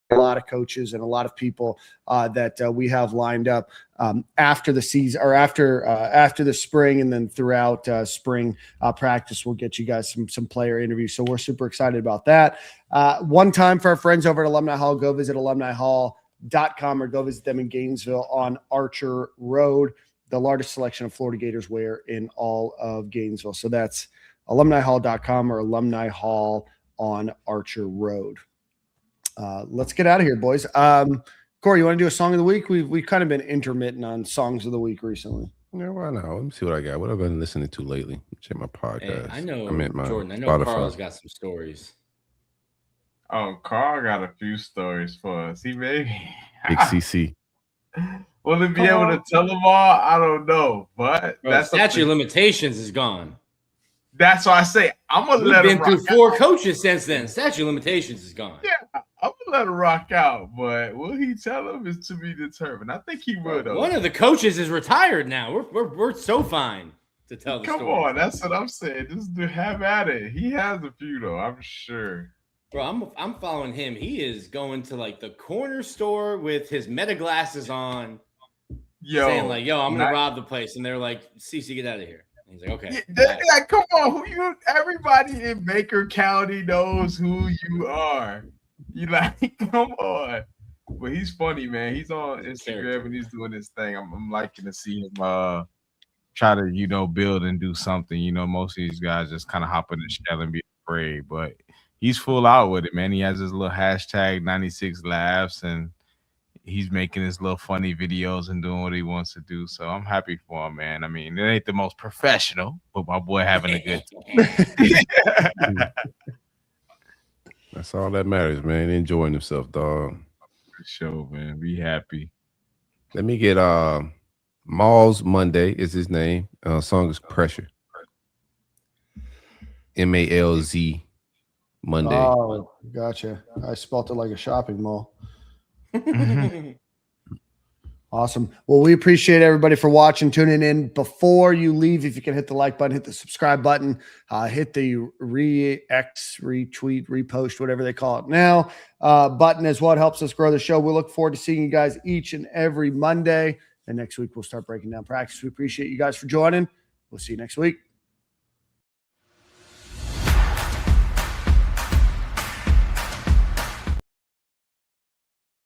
[SPEAKER 5] A lot of coaches and a lot of people that we have lined up after the season or after the spring, and then throughout spring practice, we'll get you guys some player interviews. So we're super excited about that. One time for our friends over at Alumni Hall, go visit alumnihall.com or go visit them in Gainesville on Archer Road, the largest selection of Florida Gators wear in all of Gainesville. So that's alumnihall.com or Alumni Hall on Archer Road. Let's get out of here, boys. Corey, you want to do a song of the week? We've kind of been intermittent on songs of the week recently.
[SPEAKER 4] Yeah, why not? Let me see what I got. What have I been listening to lately? Check my podcast.
[SPEAKER 6] Hey, I know,
[SPEAKER 4] Jordan.
[SPEAKER 6] I know Carl's got some stories.
[SPEAKER 7] Oh, Carl got a few stories for us. He may
[SPEAKER 4] Big CC.
[SPEAKER 7] Will he be able to tell them all? I don't know, but
[SPEAKER 6] that's statute of limitations is gone.
[SPEAKER 7] That's why I say I'm gonna let him rock.
[SPEAKER 6] We've been through 4 coaches since then. Statute of limitations is gone.
[SPEAKER 7] Yeah, I'm gonna let him rock out, but will he tell him is to be determined. I think he will, though.
[SPEAKER 6] One of the coaches is retired now. We're so fine to tell the story.
[SPEAKER 7] Come on, that's what I'm saying. Just have at it. He has a few though, I'm sure.
[SPEAKER 6] Bro, I'm following him. He is going to like the corner store with his meta glasses on, saying like, "Yo, I'm gonna rob the place," and they're like, "CeCe, get out of here." And he's like, "Okay."
[SPEAKER 7] Yeah, come on, everybody in Baker County knows who you are. You like, come on. But he's funny, man. He's on Instagram and he's doing his thing. I'm liking to see him try to, build and do something. Most of these guys just kind of hop in the shell and be afraid, but he's full out with it, man. He has his little hashtag 96 laughs and he's making his little funny videos and doing what he wants to do. So I'm happy for him, man. I mean, it ain't the most professional, but my boy having a good time.
[SPEAKER 4] That's all that matters, man. Enjoying himself, dog.
[SPEAKER 7] For sure, man. Be happy.
[SPEAKER 4] Let me get Malls Monday is his name. Song is Pressure. MALZ Monday.
[SPEAKER 5] Oh, gotcha. I spelled it like a shopping mall. Awesome. Well, we appreciate everybody for watching, tuning in. Before you leave, if you can hit the like button, hit the subscribe button, hit the retweet, repost, whatever they call it now, button as well. It helps us grow the show. We look forward to seeing you guys each and every Monday. And next week, we'll start breaking down practice. We appreciate you guys for joining. We'll see you next week.